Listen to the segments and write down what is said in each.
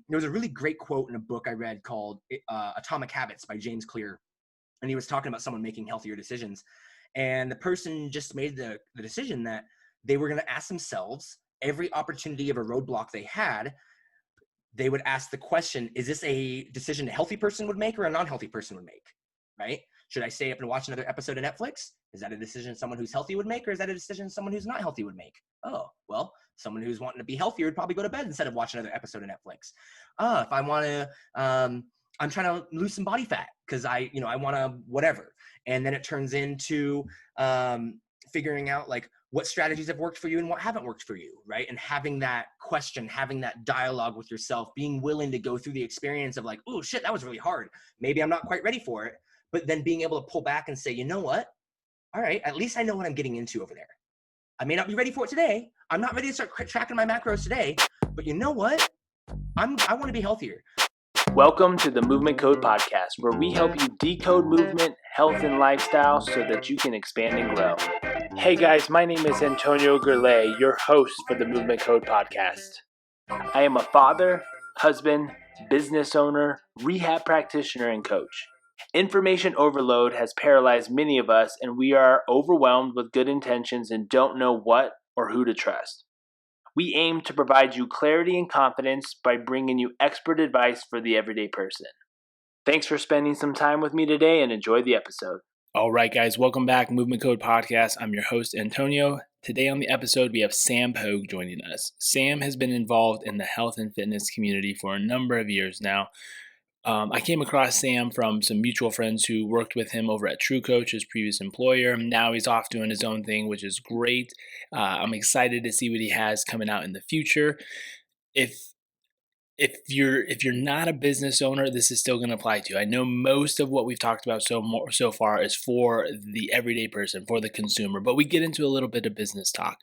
There was a really great quote in a book I read called Atomic Habits by James Clear. And he was talking about someone making healthier decisions. And the person just made the decision that they were going to ask themselves every opportunity of a roadblock they had. They would ask the question, is this a decision a healthy person would make or a non-healthy person would make, right? Should I stay up and watch another episode of Netflix? Is that a decision someone who's healthy would make, or is that a decision someone who's not healthy would make? Oh, well, someone who's wanting to be healthier would probably go to bed instead of watching another episode of Netflix. If I want to, I'm trying to lose some body fat because I want to whatever. And then it turns into figuring out like what strategies have worked for you and what haven't worked for you, right? And having that question, having that dialogue with yourself, being willing to go through the experience of like, oh shit, that was really hard. Maybe I'm not quite ready for it. But then being able to pull back and say, you know what? All right, at least I know what I'm getting into over there. I may not be ready for it today. I'm not ready to start tracking my macros today. But you know what? I want to be healthier. Welcome to the Movement Code Podcast, where we help you decode movement, health, and lifestyle so that you can expand and grow. Hey guys, my name is Antonio Gerlay, your host for the Movement Code Podcast. I am a father, husband, business owner, rehab practitioner, and coach. Information overload has paralyzed many of us, and we are overwhelmed with good intentions and don't know what or who to trust. We aim to provide you clarity and confidence by bringing you expert advice for the everyday person. Thanks for spending some time with me today and enjoy the episode. All right, guys, welcome back. Movement Code Podcast. I'm your host, Antonio. Today on the episode, we have Sam Pogue joining us. Sam has been involved in the health and fitness community for a number of years now. I came across Sam from some mutual friends who worked with him over at True Coach, his previous employer. Now he's off doing his own thing, which is great. I'm excited to see what he has coming out in the future. If you're not a business owner, this is still going to apply to you. I know most of what we've talked about so far is for the everyday person, for the consumer, but we get into a little bit of business talk.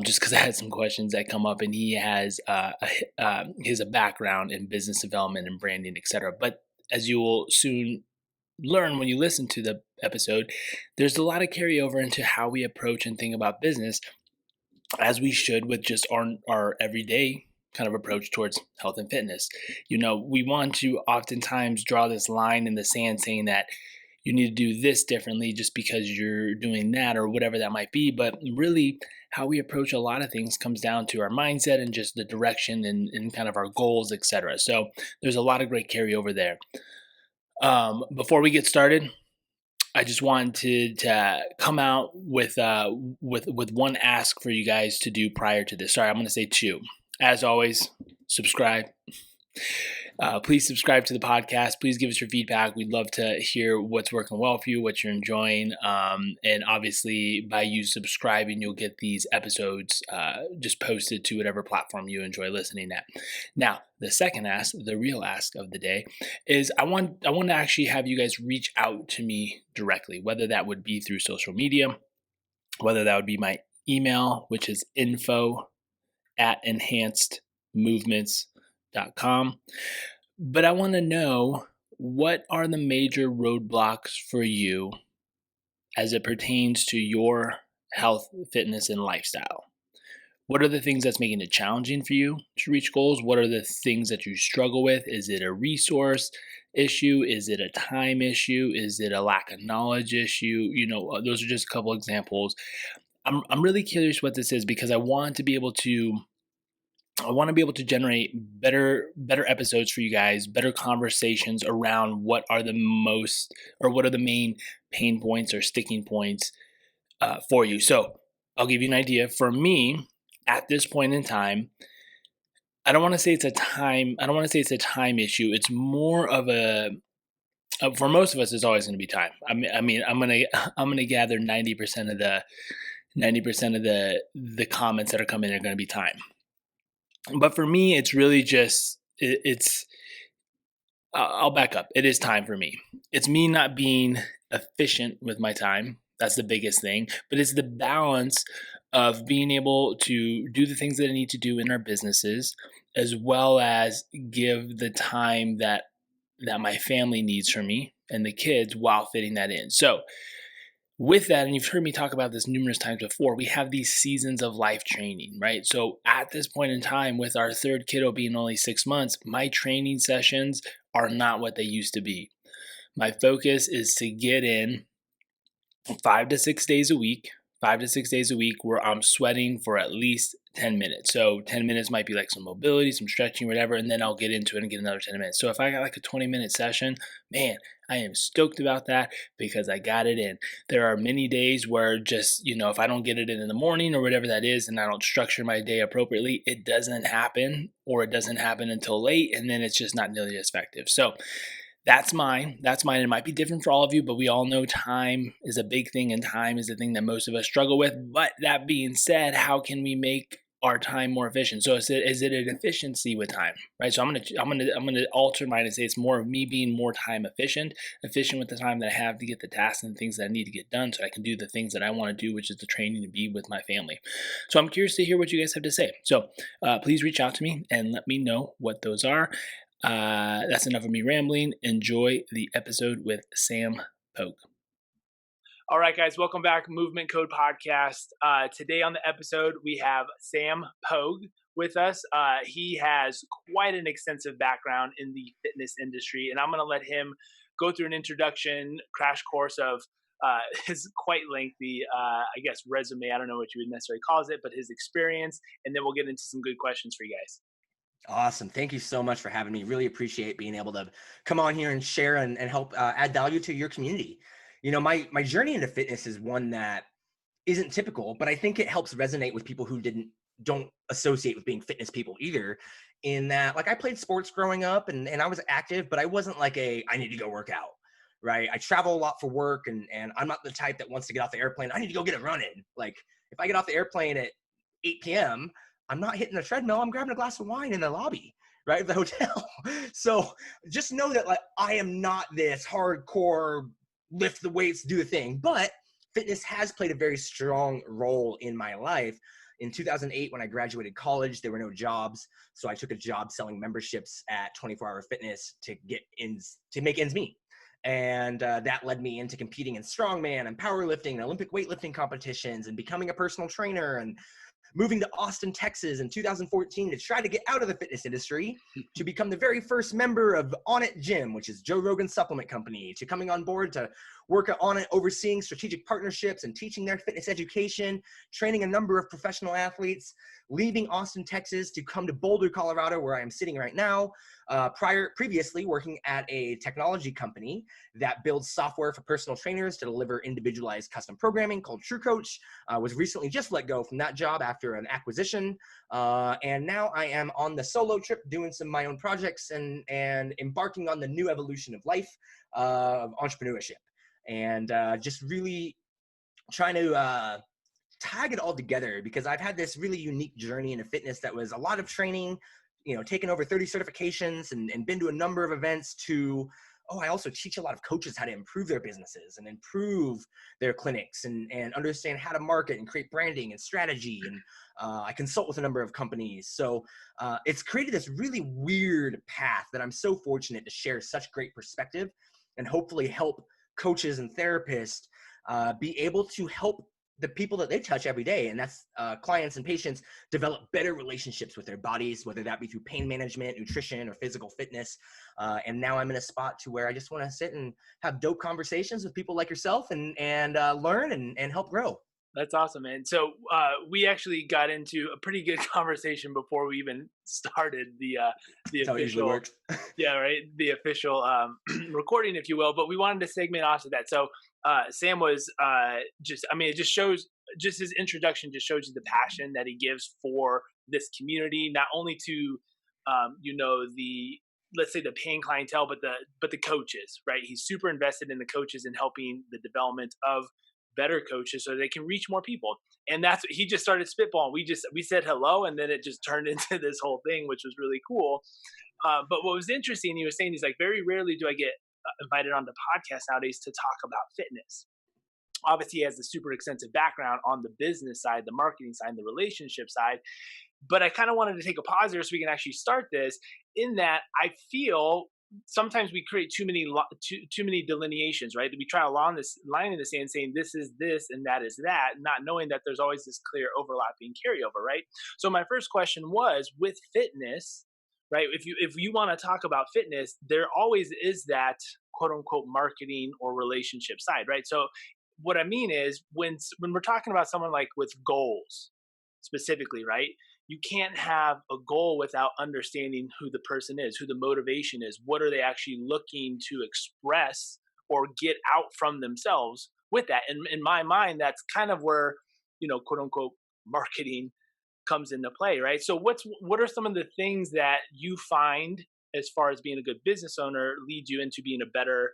Just because I had some questions that come up, and he has a background in business development and branding, etc. But as you will soon learn when you listen to the episode, there's a lot of carryover into how we approach and think about business, as we should with just our everyday kind of approach towards health and fitness. You know, we want to oftentimes draw this line in the sand saying that you need to do this differently just because you're doing that or whatever that might be. But really, how we approach a lot of things comes down to our mindset and just the direction and kind of our goals, etc. So there's a lot of great carryover there. Before we get started, I just wanted to come out with one ask for you guys to do prior to this. Sorry, I'm going to say two. As always, subscribe. Please subscribe to the podcast. Please give us your feedback. We'd love to hear what's working well for you, what you're enjoying. And obviously, by you subscribing, you'll get these episodes just posted to whatever platform you enjoy listening at. Now, the second ask, the real ask of the day, is I want to actually have you guys reach out to me directly, whether that would be through social media, whether that would be my email, which is info@enhancedmovements.com. But I want to know, what are the major roadblocks for you as it pertains to your health, fitness, and lifestyle? What are the things that's making it challenging for you to reach goals? What are the things that you struggle with? Is it a resource issue? Is it a time issue? Is it a lack of knowledge issue? You know, those are just a couple examples. I'm really curious what this is, because I want to be able to generate better episodes for you guys, better conversations around what are the main pain points or sticking points for you. So I'll give you an idea. For me, at this point in time, I don't want to say it's a time issue. It's more of for most of us, it's always going to be time. I mean, I'm gonna gather 90% of the comments that are coming in are going to be time. But for me, it's really just, I'll back up. It is time for me. It's me not being efficient with my time. That's the biggest thing. But it's the balance of being able to do the things that I need to do in our businesses, as well as give the time that my family needs from me and the kids while fitting that in. So With that, and you've heard me talk about this numerous times before, we have these seasons of life training, right? So at this point in time, with our third kiddo being only 6 months, my training sessions are not what they used to be. My focus is to get in 5 to 6 days a week, 5 to 6 days a week where I'm sweating for at least 10 minutes. So 10 minutes might be like some mobility, some stretching, whatever, and then I'll get into it and get another 10 minutes. So if I got like a 20-minute session, man, I am stoked about that because I got it in. There are many days where just, if I don't get it in the morning or whatever that is, and I don't structure my day appropriately, it doesn't happen, or it doesn't happen until late, and then it's just not nearly as effective. So that's mine. That's mine. It might be different for all of you, but we all know time is a big thing, and time is the thing that most of us struggle with. But that being said, how can we make our time more efficient? So is it an efficiency with time, right? So I'm gonna alter mine and say it's more of me being more time efficient with the time that I have to get the tasks and things that I need to get done, so I can do the things that I want to do, which is the training to be with my family. So I'm curious to hear what you guys have to say. So please reach out to me and let me know what those are. That's enough of me rambling. Enjoy the episode with Sam Pogue. All right, guys, welcome back. Movement Code Podcast. Today on the episode, we have Sam Pogue with us. He has quite an extensive background in the fitness industry, and I'm going to let him go through an introduction crash course of his quite lengthy, I guess, resume. I don't know what you would necessarily call it, but his experience, and then we'll get into some good questions for you guys. Awesome. Thank you so much for having me. Really appreciate being able to come on here and share and help add value to your community. My journey into fitness is one that isn't typical, but I think it helps resonate with people who don't associate with being fitness people either. In that, like, I played sports growing up and I was active, but I wasn't like I need to go work out. Right. I travel a lot for work, and I'm not the type that wants to get off the airplane. I need to go get a run in. Like, if I get off the airplane at 8 p.m., I'm not hitting the treadmill. I'm grabbing a glass of wine in the lobby, right, of the hotel. So just know that, like, I am not this hardcore lift the weights, do the thing, but fitness has played a very strong role in my life. In 2008, when I graduated college, there were no jobs, so I took a job selling memberships at 24 Hour Fitness to make ends meet. And that led me into competing in strongman and powerlifting and Olympic weightlifting competitions and becoming a personal trainer, and moving to Austin, Texas in 2014 to try to get out of the fitness industry, to become the very first member of On It Gym, which is Joe Rogan's supplement company, to coming on board to work on it, overseeing strategic partnerships and teaching their fitness education, training a number of professional athletes, leaving Austin, Texas to come to Boulder, Colorado, where I am sitting right now, previously working at a technology company that builds software for personal trainers to deliver individualized custom programming called True Coach. Was recently just let go from that job after an acquisition. And now I am on the solo trip doing some of my own projects and embarking on the new evolution of life, of entrepreneurship. And just really trying to tag it all together, because I've had this really unique journey into fitness that was a lot of training, taken over 30 certifications and been to a number of events to, I also teach a lot of coaches how to improve their businesses and improve their clinics and understand how to market and create branding and strategy. And I consult with a number of companies. So it's created this really weird path that I'm so fortunate to share such great perspective and hopefully help coaches and therapists be able to help the people that they touch every day, and that's clients and patients, develop better relationships with their bodies, whether that be through pain management, nutrition, or physical fitness. And now I'm in a spot to where I just want to sit and have dope conversations with people like yourself and learn and help grow. That's awesome, man. So we actually got into a pretty good conversation before we even started the That's how it usually official, works. yeah, right, the official recording, if you will. But we wanted to segment off of that. So Sam was it just shows, just his introduction just shows you the passion that he gives for this community, not only to the, let's say, the paying clientele, but the coaches, right? He's super invested in the coaches and helping the development of better coaches so they can reach more people. And that's what he just started spitballing. We said hello, and then it just turned into this whole thing, which was really cool. But what was interesting, he was saying, he's like, very rarely do I get invited on the podcast nowadays to talk about fitness. Obviously, he has a super extensive background on the business side, the marketing side, the relationship side. But I kind of wanted to take a pause there so we can actually start this, in that I feel sometimes we create too many delineations, right? We try a this line in the sand saying this is this and that is that, not knowing that there's always this clear overlapping carryover, right? So my first question was with fitness, right? If you want to talk about fitness, there always is that quote unquote marketing or relationship side, right? So what I mean is when we're talking about someone like with goals specifically, right? You can't have a goal without understanding who the person is, who the motivation is, what are they actually looking to express or get out from themselves with that. And in my mind, that's kind of where, quote unquote marketing comes into play, right? So what are some of the things that you find as far as being a good business owner lead you into being a better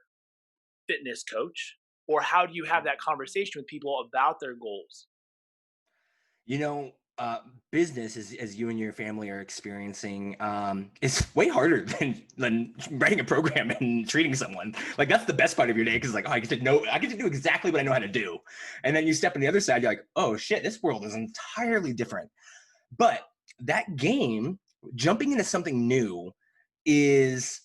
fitness coach? Or how do you have that conversation with people about their goals? You know, business as you and your family are experiencing is way harder than writing a program and treating someone. Like that's the best part of your day because like, oh, I get to do exactly what I know how to do. And then you step on the other side, you're like, oh shit, this world is entirely different. But that game, jumping into something new, is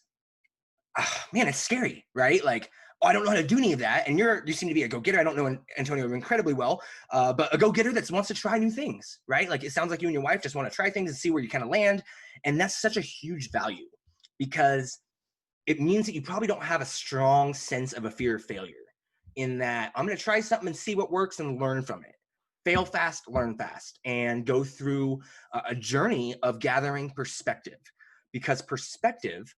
man, it's scary, right? Like, oh, I don't know how to do any of that. And you seem to be a go-getter. I don't know Antonio incredibly well, but a go-getter that wants to try new things, right? Like it sounds like you and your wife just want to try things and see where you kind of land. And that's such a huge value because it means that you probably don't have a strong sense of a fear of failure in that I'm going to try something and see what works and learn from it. Fail fast, learn fast, and go through a journey of gathering perspective because perspective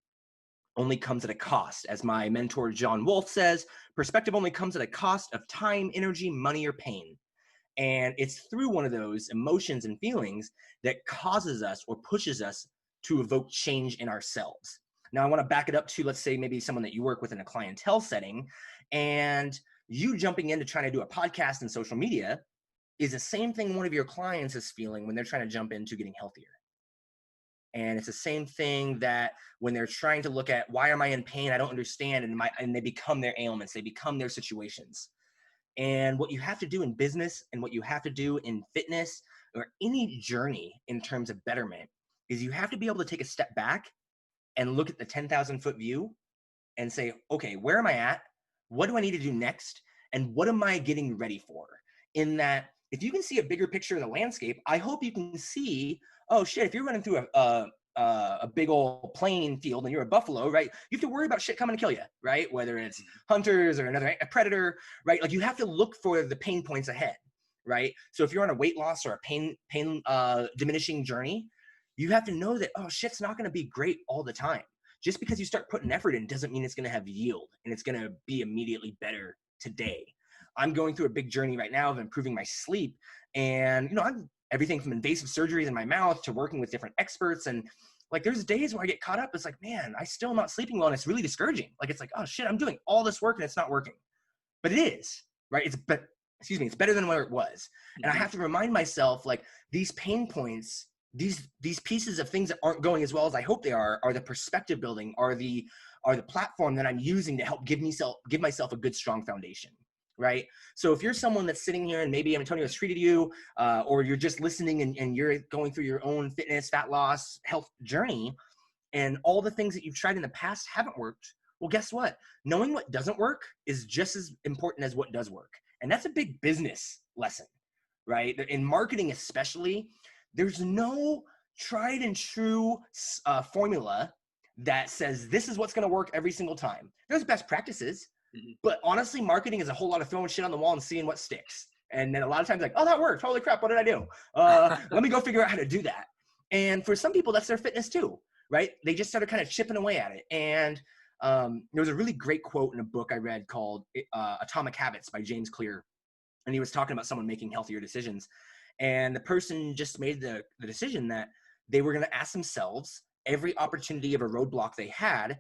only comes at a cost. As my mentor, John Wolfe, says, perspective only comes at a cost of time, energy, money, or pain. And it's through one of those emotions and feelings that causes us or pushes us to evoke change in ourselves. Now, I want to back it up to, let's say, maybe someone that you work with in a clientele setting, and you jumping into trying to do a podcast and social media is the same thing one of your clients is feeling when they're trying to jump into getting healthier. And it's the same thing that when they're trying to look at why am I in pain? I don't understand. And they become their ailments, they become their situations. And what you have to do in business and what you have to do in fitness or any journey in terms of betterment is you have to be able to take a step back and look at the 10,000-foot view and say, okay, where am I at? What do I need to do next? And what am I getting ready for? In that, if you can see a bigger picture of the landscape, I hope you can see, oh shit, if you're running through a big old plain field and you're a buffalo, right? You have to worry about shit coming to kill you, right? Whether it's hunters or a predator, right? Like you have to look for the pain points ahead, right? So if you're on a weight loss or a pain diminishing journey, you have to know that, oh, shit's not going to be great all the time. Just because you start putting effort in doesn't mean it's going to have yield and it's going to be immediately better today. I'm going through a big journey right now of improving my sleep. And, I'm everything from invasive surgeries in my mouth to working with different experts. And like, there's days where I get caught up. It's like, man, I still not sleeping well. And it's really discouraging. Like, it's like, oh shit, I'm doing all this work and it's not working, but it is, right? It's better than where it was. And I Mhm. have to remind myself, like, these pain points, these pieces of things that aren't going as well as I hope they are the perspective building, are the platform that I'm using to help give myself a good, strong foundation. Right. So if you're someone that's sitting here and maybe Antonio has treated you, or you're just listening and you're going through your own fitness, fat loss, health journey, and all the things that you've tried in the past haven't worked, well, guess what? Knowing what doesn't work is just as important as what does work. And that's a big business lesson, right? In marketing, especially, there's no tried and true formula that says this is what's going to work every single time. There's best practices, Mhm. but honestly, marketing is a whole lot of throwing shit on the wall and seeing what sticks. And then a lot of times, like, oh, that worked. Holy crap, what did I do? Let me go figure out how to do that. And for some people, that's their fitness too, right? They just started kind of chipping away at it. And there was a really great quote in a book I read called Atomic Habits by James Clear. And he was talking about someone making healthier decisions. And the person just made the decision that they were going to ask themselves every opportunity of a roadblock they had,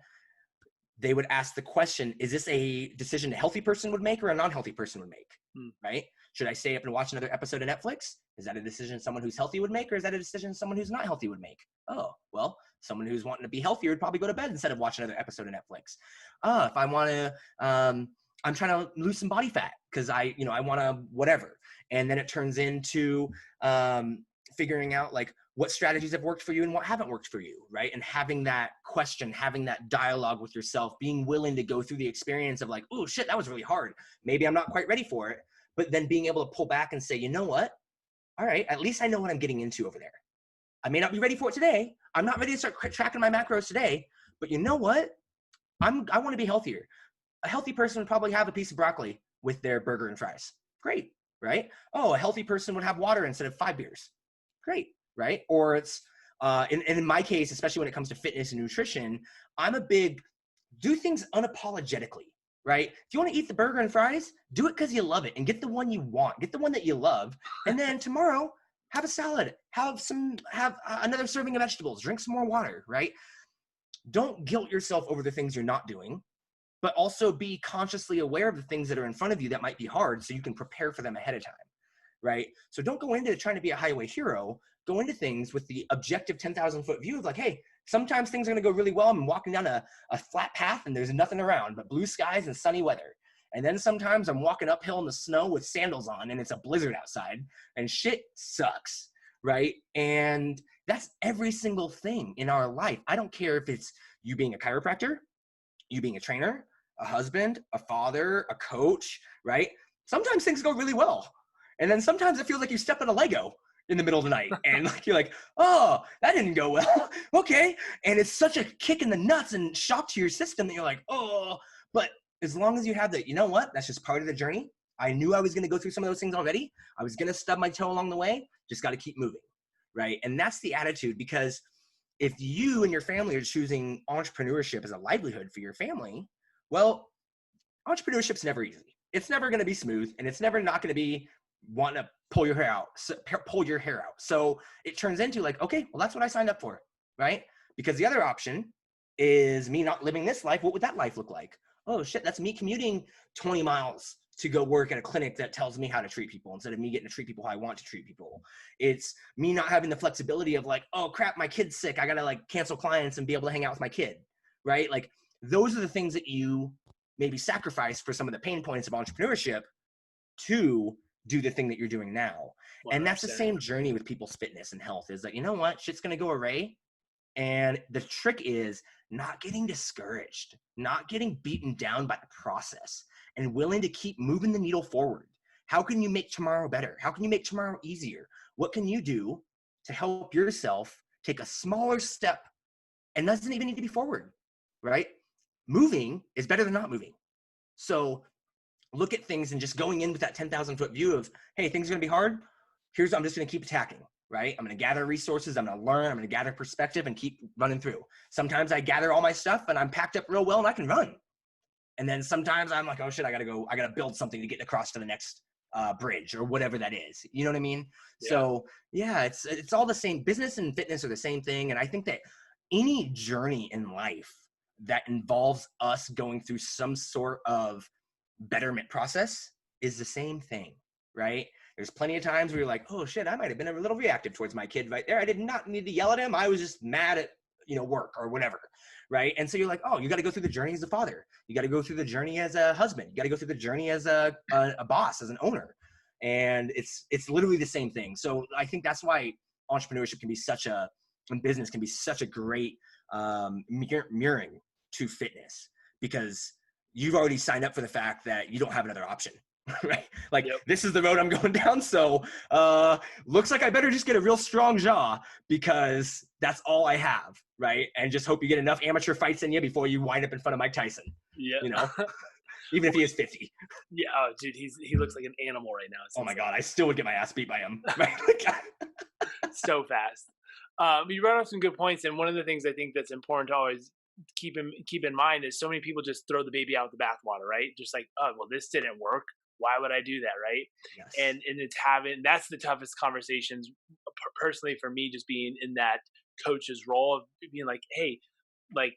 they would ask the question, is this a decision a healthy person would make or a non-healthy person would make, Mm. right? Should I stay up and watch another episode of Netflix? Is that a decision someone who's healthy would make, or is that a decision someone who's not healthy would make? Oh, well, someone who's wanting to be healthier would probably go to bed instead of watch another episode of Netflix. If I want to, I'm trying to lose some body fat because I want to whatever. And then it turns into figuring out like, what strategies have worked for you and what haven't worked for you, right? And having that question, having that dialogue with yourself, being willing to go through the experience of like, oh shit, that was really hard. Maybe I'm not quite ready for it. But then being able to pull back and say, you know what? All right, at least I know what I'm getting into over there. I may not be ready for it today. I'm not ready to start tracking my macros today. But you know what? I want to be healthier. A healthy person would probably have a piece of broccoli with their burger and fries. Great, right? Oh, a healthy person would have water instead of 5 beers. Great, right? Or it's, and in my case, especially when it comes to fitness and nutrition, I'm a big, do things unapologetically, right? If you want to eat the burger and fries, do it because you love it and get the one you want, get the one that you love. And then tomorrow, have a salad, have another serving of vegetables, drink some more water, right? Don't guilt yourself over the things you're not doing, but also be consciously aware of the things that are in front of you that might be hard so you can prepare for them ahead of time, right? So don't go into trying to be a highway hero. Go into things with the objective 10,000 foot view of like, hey, sometimes things are going to go really well. I'm walking down a flat path and there's nothing around but blue skies and sunny weather. And then sometimes I'm walking uphill in the snow with sandals on and it's a blizzard outside and shit sucks, right? And that's every single thing in our life. I don't care if it's you being a chiropractor, you being a trainer, a husband, a father, a coach, right? Sometimes things go really well. And then sometimes it feels like you step on a Lego in the middle of the night and like you're like, oh, that didn't go well. Okay. And it's such a kick in the nuts and shock to your system that you're like, oh, but as long as you have the, you know what, that's just part of the journey. I knew I was going to go through some of those things already. I was going to stub my toe along the way. Just got to keep moving. Right. And that's the attitude, because if you and your family are choosing entrepreneurship as a livelihood for your family, well, entrepreneurship's never easy. It's never going to be smooth, and it's never not going to be wanting to pull your hair out. So it turns into like, okay, well, that's what I signed up for, right? Because the other option is me not living this life. What would that life look like? Oh shit, that's me commuting 20 miles to go work at a clinic that tells me how to treat people instead of me getting to treat people how I want to treat people. It's me not having the flexibility of like, oh crap, my kid's sick. I got to like cancel clients and be able to hang out with my kid, right? Like those are the things that you maybe sacrifice for some of the pain points of entrepreneurship to do the thing that you're doing now. 100%. And that's the same journey with people's fitness and health is like, you know what, shit's going to go array. And the trick is not getting discouraged, not getting beaten down by the process, and willing to keep moving the needle forward. How can you make tomorrow better? How can you make tomorrow easier? What can you do to help yourself take a smaller step? And doesn't even need to be forward, right? Moving is better than not moving. So look at things and just going in with that 10,000 foot view of, hey, things are going to be hard. I'm just going to keep attacking, right? I'm going to gather resources. I'm going to learn. I'm going to gather perspective and keep running through. Sometimes I gather all my stuff and I'm packed up real well and I can run. And then sometimes I'm like, oh shit, I got to build something to get across to the next bridge or whatever that is. You know what I mean? Yeah. So yeah, it's all the same. Business and fitness are the same thing. And I think that any journey in life that involves us going through some sort of betterment process is the same thing, right? There's plenty of times where you're like, oh shit, I might have been a little reactive towards my kid right there. I did not need to yell at him. I was just mad at, work or whatever, right? And so you're like, oh, you got to go through the journey as a father. You got to go through the journey as a husband. You got to go through the journey as a boss, as an owner. And it's literally the same thing. So I think that's why entrepreneurship can be and business can be such a great mirroring to fitness, because you've already signed up for the fact that you don't have another option, right? Like, yep. This is the road I'm going down. So looks like I better just get a real strong jaw because that's all I have, right? And just hope you get enough amateur fights in you before you wind up in front of Mike Tyson. Yeah. Even if he is 50. Yeah, oh, dude, he looks like an animal right now. Oh my God, I still would get my ass beat by him. So fast. You brought up some good points, and one of the things I think that's important to always keep in mind is so many people just throw the baby out with the bathwater, right? Just like, oh, well, this didn't work. Why would I do that, right? Yes. And that's the toughest conversations personally for me, just being in that coach's role of being like, hey, like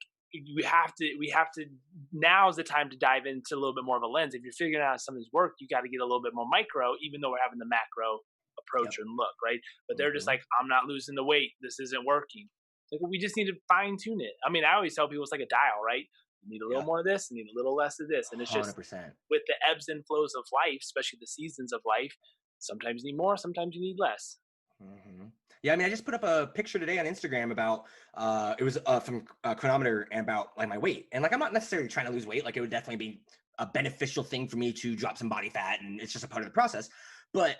we have to now's the time to dive into a little bit more of a lens. If you're figuring out something's worked, you got to get a little bit more micro, even though we're having the macro approach and look, right? But they're just like, I'm not losing the weight. This isn't working. Like, we just need to fine tune it. I mean, I always tell people it's like a dial, right? You need a little more of this, you need a little less of this. And it's just 100%. With the ebbs and flows of life, especially the seasons of life, sometimes you need more, sometimes you need less. Mhm. Yeah, I mean, I just put up a picture today on Instagram about it was from a chronometer and about like my weight, and like I'm not necessarily trying to lose weight. Like it would definitely be a beneficial thing for me to drop some body fat, and it's just a part of the process. But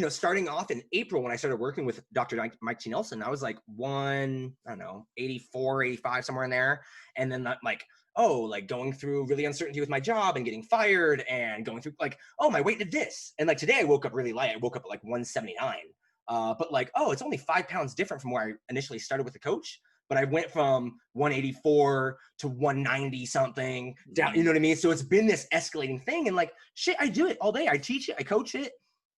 starting off in April when I started working with Dr. Mike T. Nelson, I was like I don't know, 84, 85, somewhere in there, and then like like going through really uncertainty with my job and getting fired and going through like, oh, my weight did this. And like today I woke up really light. I woke up at like 179. But like, oh, it's only 5 pounds different from where I initially started with the coach. But I went from 184 to 190 something down. You know what I mean? So it's been this escalating thing. And like, shit, I do it all day. I teach it, I coach it,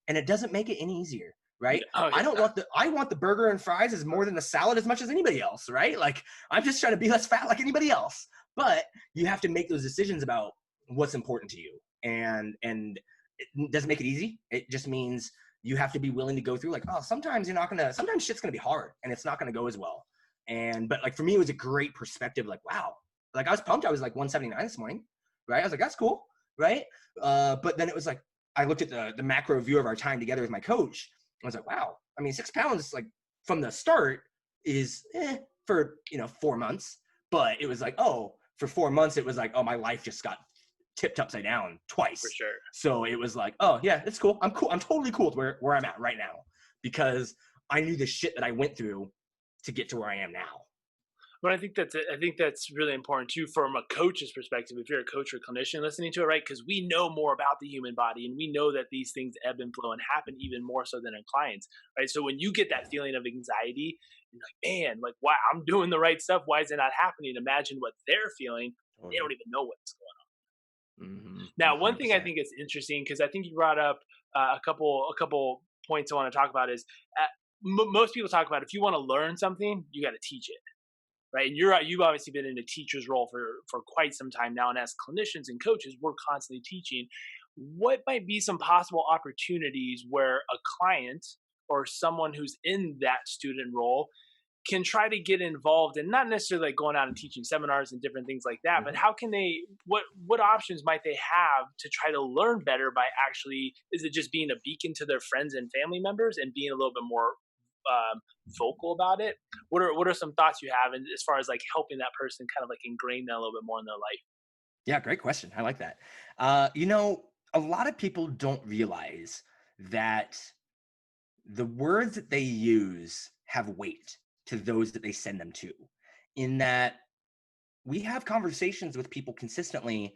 and it doesn't make it any easier. Right. Oh, I yeah. don't want I want the burger and fries as more than the salad as much as anybody else. Right. Like I'm just trying to be less fat like anybody else. But you have to make those decisions about what's important to you. And it doesn't make it easy. It just means you have to be willing to go through like, oh, sometimes sometimes shit's gonna be hard and it's not gonna go as well. But like for me, it was a great perspective. Like, wow, like I was pumped. I was like 179 this morning, right? I was like, that's cool, right? But then it was like, I looked at the macro view of our time together with my coach. I was like, wow, I mean, 6 pounds like from the start is for 4 months, but it was like, oh, for 4 months, it was like, oh, my life just got tipped upside down For twice. sure. So it was like, oh yeah, it's cool. I'm cool. I'm totally cool with where I'm at right now because I knew the shit that I went through to get to where I am now. But I think that's really important too from a coach's perspective. If you're a coach or clinician listening to it, right? Because we know more about the human body, and we know that these things ebb and flow and happen even more so than in clients, right? So when you get that feeling of anxiety, you're like, man, like, why I'm doing the right stuff? Why is it not happening? Imagine what they're feeling. They don't even know what's going on. Mm-hmm. Now, one thing I 100%. think is interesting because I think you brought up a couple points I want to talk about is most people talk about if you want to learn something, you got to teach it, right? And you've obviously been in a teacher's role for quite some time now, and as clinicians and coaches, we're constantly teaching. What might be some possible opportunities where a client or someone who's in that student role can try to get involved and not necessarily like going out and teaching seminars and different things like that, but Mm-hmm. how can they what options might they have to try to learn better by actually, is it just being a beacon to their friends and family members and being a little bit more vocal about it? What are some thoughts you have, and as far as like helping that person kind of like ingrain that a little bit more in their life? Yeah, great question. I like that. A lot of people don't realize that the words that they use have weight to those that they send them to, in that we have conversations with people consistently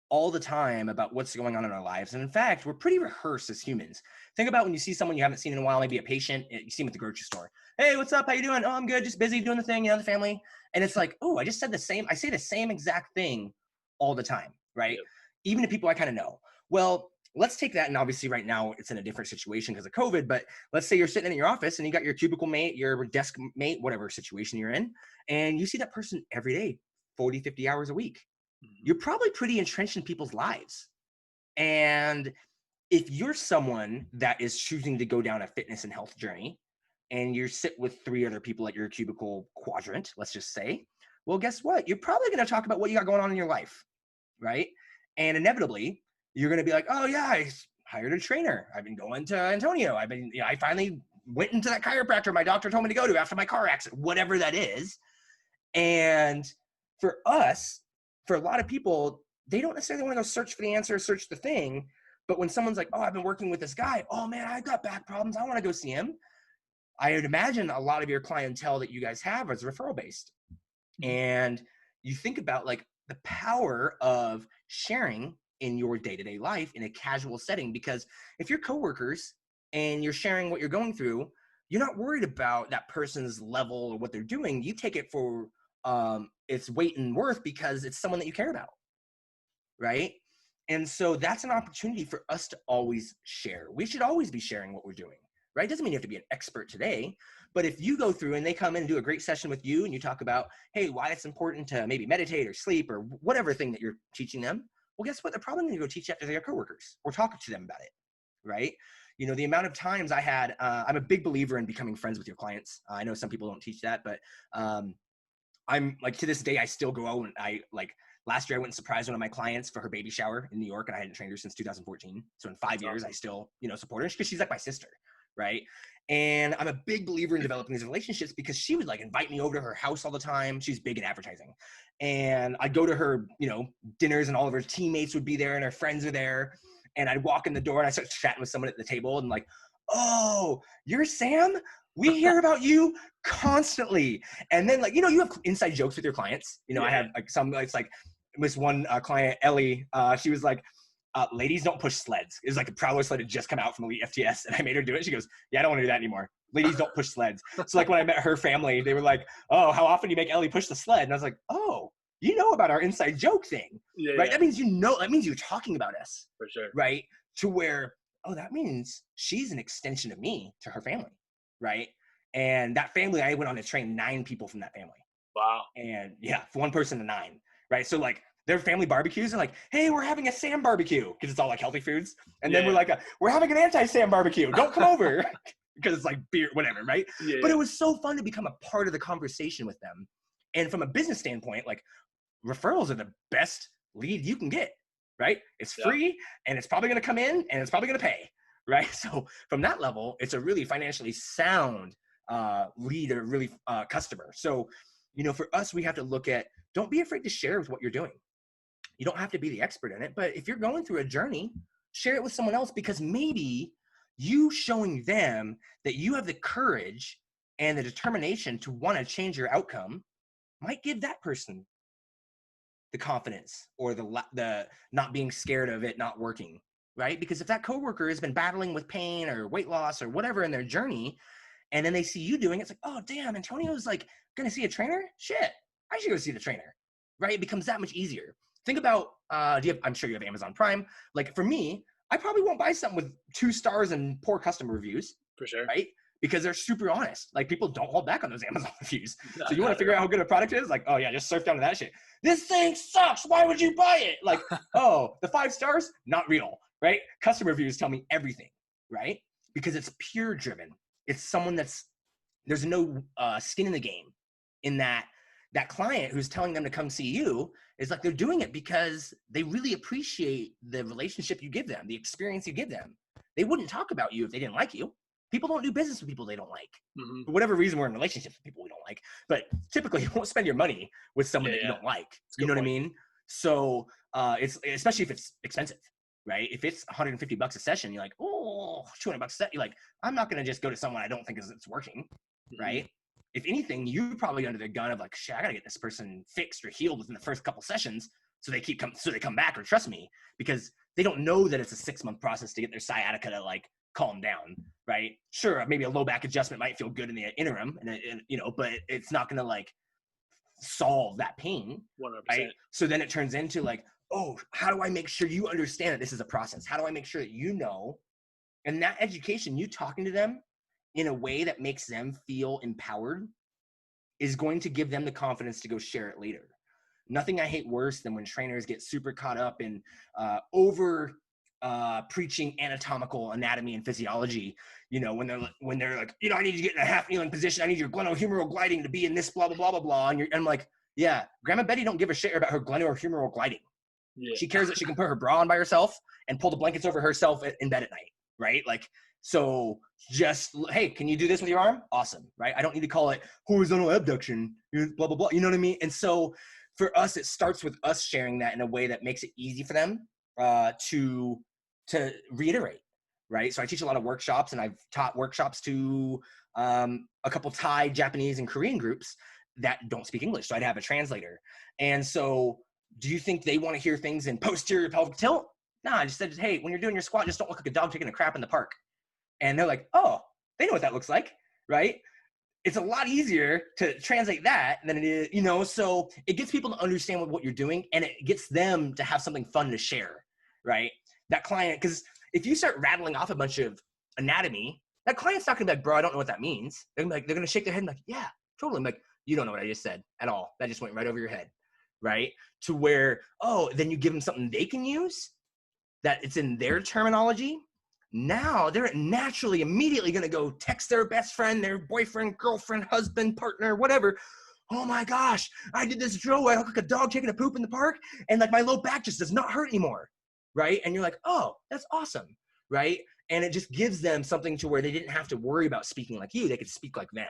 all the time about what's going on in our lives. And in fact, we're pretty rehearsed as humans. Think about when you see someone you haven't seen in a while, maybe a patient, you see them at the grocery store. Hey, what's up? How you doing? Oh, I'm good. Just busy doing the thing, the family. And it's like, oh, I just said the same. I say the same exact thing all the time, right? Yep. Even to people I kind of know. Well, let's take that. And obviously right now it's in a different situation because of COVID, but let's say you're sitting in your office and you got your cubicle mate, your desk mate, whatever situation you're in, and you see that person every day, 40, 50 hours a week. Mhm. You're probably pretty entrenched in people's lives. And if you're someone that is choosing to go down a fitness and health journey and you sit with three other people at your cubicle quadrant, let's just say, well, guess what? You're probably going to talk about what you got going on in your life, right? And inevitably, you're going to be like, oh, yeah, I hired a trainer. I've been going to Antonio. I finally went into that chiropractor my doctor told me to go to after my car accident, whatever that is. And for us, for a lot of people, they don't necessarily want to go search for the answer, search the thing. But when someone's like, oh, I've been working with this guy. Oh, man, I've got back problems. I want to go see him. I would imagine a lot of your clientele that you guys have is referral based. Mhm. And you think about like the power of sharing in your day-to-day life in a casual setting, because if you're coworkers and you're sharing what you're going through, you're not worried about that person's level or what they're doing. You take it for its weight and worth because it's someone that you care about, right? And so that's an opportunity for us to always share. We should always be sharing what we're doing, right? Doesn't mean you have to be an expert today, but if you go through and they come in and do a great session with you and you talk about, hey, why it's important to maybe meditate or sleep or whatever thing that you're teaching them, well, guess what? They're probably going to go teach that to their coworkers or talk to them about it, right? The amount of times I'm a big believer in becoming friends with your clients. I know some people don't teach that, but I'm like, to this day, I still go out and last year I went and surprised one of my clients for her baby shower in New York, and I hadn't trained her since 2014. So in 5 years, I Awesome. still, support her because she's like my sister, right? And I'm a big believer in developing these relationships because she would like invite me over to her house all the time. She's big in advertising. And I'd go to her, dinners, and all of her teammates would be there and her friends are there. And I'd walk in the door and I start chatting with someone at the table and like, oh, you're Sam? We hear about you constantly. And then like, you have inside jokes with your clients. I have like it's like this one client, Ellie, she was like, ladies don't push sleds. It was like a Prowler sled had just come out from Elite FTS and I made her do it. She goes, yeah, I don't want to do that anymore. Ladies don't push sleds. So like when I met her family, they were like, oh, how often do you make Ellie push the sled? And I was like, oh, you know about our inside joke thing, right? Yeah. That means that means you're talking about us. For sure. Right? To where, oh, that means she's an extension of me to her family, right? And that family, I went on to train 9 people from that family. Wow. And yeah, 1 person to 9, right? So like their family barbecues are like, hey, we're having a Sam barbecue because it's all like healthy foods. And then we're like, we're having an anti-Sam barbecue. Don't come over because it's like beer, whatever, right? Yeah. But it was so fun to become a part of the conversation with them. And from a business standpoint, like referrals are the best lead you can get, right? It's free and it's probably going to come in and it's probably going to pay, right? So from that level, it's a really financially sound lead or really customer. So, for us, we have to look at, don't be afraid to share with what you're doing. You don't have to be the expert in it, but if you're going through a journey, share it with someone else because maybe you showing them that you have the courage and the determination to want to change your outcome might give that person the confidence or the not being scared of it not working, right? Because if that coworker has been battling with pain or weight loss or whatever in their journey, and then they see you doing it, it's like, oh, damn, Antonio's like going to see a trainer? Shit, I should go see the trainer, right? It becomes that much easier. Think about, I'm sure you have Amazon Prime. Like for me, I probably won't buy something with 2 stars and poor customer reviews. For sure. Right? Because they're super honest. Like people don't hold back on those Amazon reviews. So you want to figure out how good a product is? Like, oh yeah, just surf down to that shit. This thing sucks. Why would you buy it? Like, oh, the 5 stars, not real, right? Customer reviews tell me everything, right? Because it's peer driven. It's someone there's no skin in the game in that client who's telling them to come see you is like, they're doing it because they really appreciate the relationship you give them, the experience you give them. They wouldn't talk about you if they didn't like you. People don't do business with people they don't like. Mm-hmm. For whatever reason, we're in relationships with people we don't like. But typically, you won't spend your money with someone that you don't like. You know what I mean? So it's especially if it's expensive, right? If it's $150 a session, you're like, oh, $200 a set. You're like, I'm not going to just go to someone I don't think it's working, right? If anything, you're probably under the gun of like, shit, I got to get this person fixed or healed within the first couple sessions so they come back or trust me, because they don't know that it's a 6-month process to get their sciatica to like calm down, right? Sure, maybe a low back adjustment might feel good in the interim, and but it's not going to like solve that pain, 100%. right? So then it turns into like, oh, how do I make sure you understand that this is a process? How do I make sure that you know? And that education, you talking to them in a way that makes them feel empowered, is going to give them the confidence to go share it later. Nothing I hate worse than when trainers get super caught up in over preaching anatomical anatomy and physiology, when they're like, I need you to get in a half kneeling position. I need your glenohumeral gliding to be in this blah, blah, blah, blah, blah. And I'm like, yeah, Grandma Betty don't give a shit about her glenohumeral gliding. Yeah. She cares that she can put her bra on by herself and pull the blankets over herself in bed at night, right? Like, so just, hey, can you do this with your arm? Awesome, right? I don't need to call it horizontal abduction, blah, blah, blah. You know what I mean? And so for us, it starts with us sharing that in a way that makes it easy for them to reiterate, right? So I teach a lot of workshops, and I've taught workshops to a couple Thai, Japanese, and Korean groups that don't speak English. So I'd have a translator. And so do you think they want to hear things in posterior pelvic tilt? No, I just said, hey, when you're doing your squat, just don't look like a dog taking a crap in the park. And they're like, oh, they know what that looks like, right? It's a lot easier to translate that than it is, so it gets people to understand what you're doing, and it gets them to have something fun to share, right? That client, because if you start rattling off a bunch of anatomy, that client's not going to be like, bro, I don't know what that means. They're going to shake their head and be like, yeah, totally. I'm like, you don't know what I just said at all. That just went right over your head, right? To where, oh, then you give them something they can use, that it's in their terminology. Now they're naturally immediately going to go text their best friend, their boyfriend, girlfriend, husband, partner, whatever. Oh my gosh, I did this drill where I look like a dog taking a poop in the park, and like my low back just does not hurt anymore, right? And you're like, oh, that's awesome, right? And it just gives them something to where they didn't have to worry about speaking like you. They could speak like them,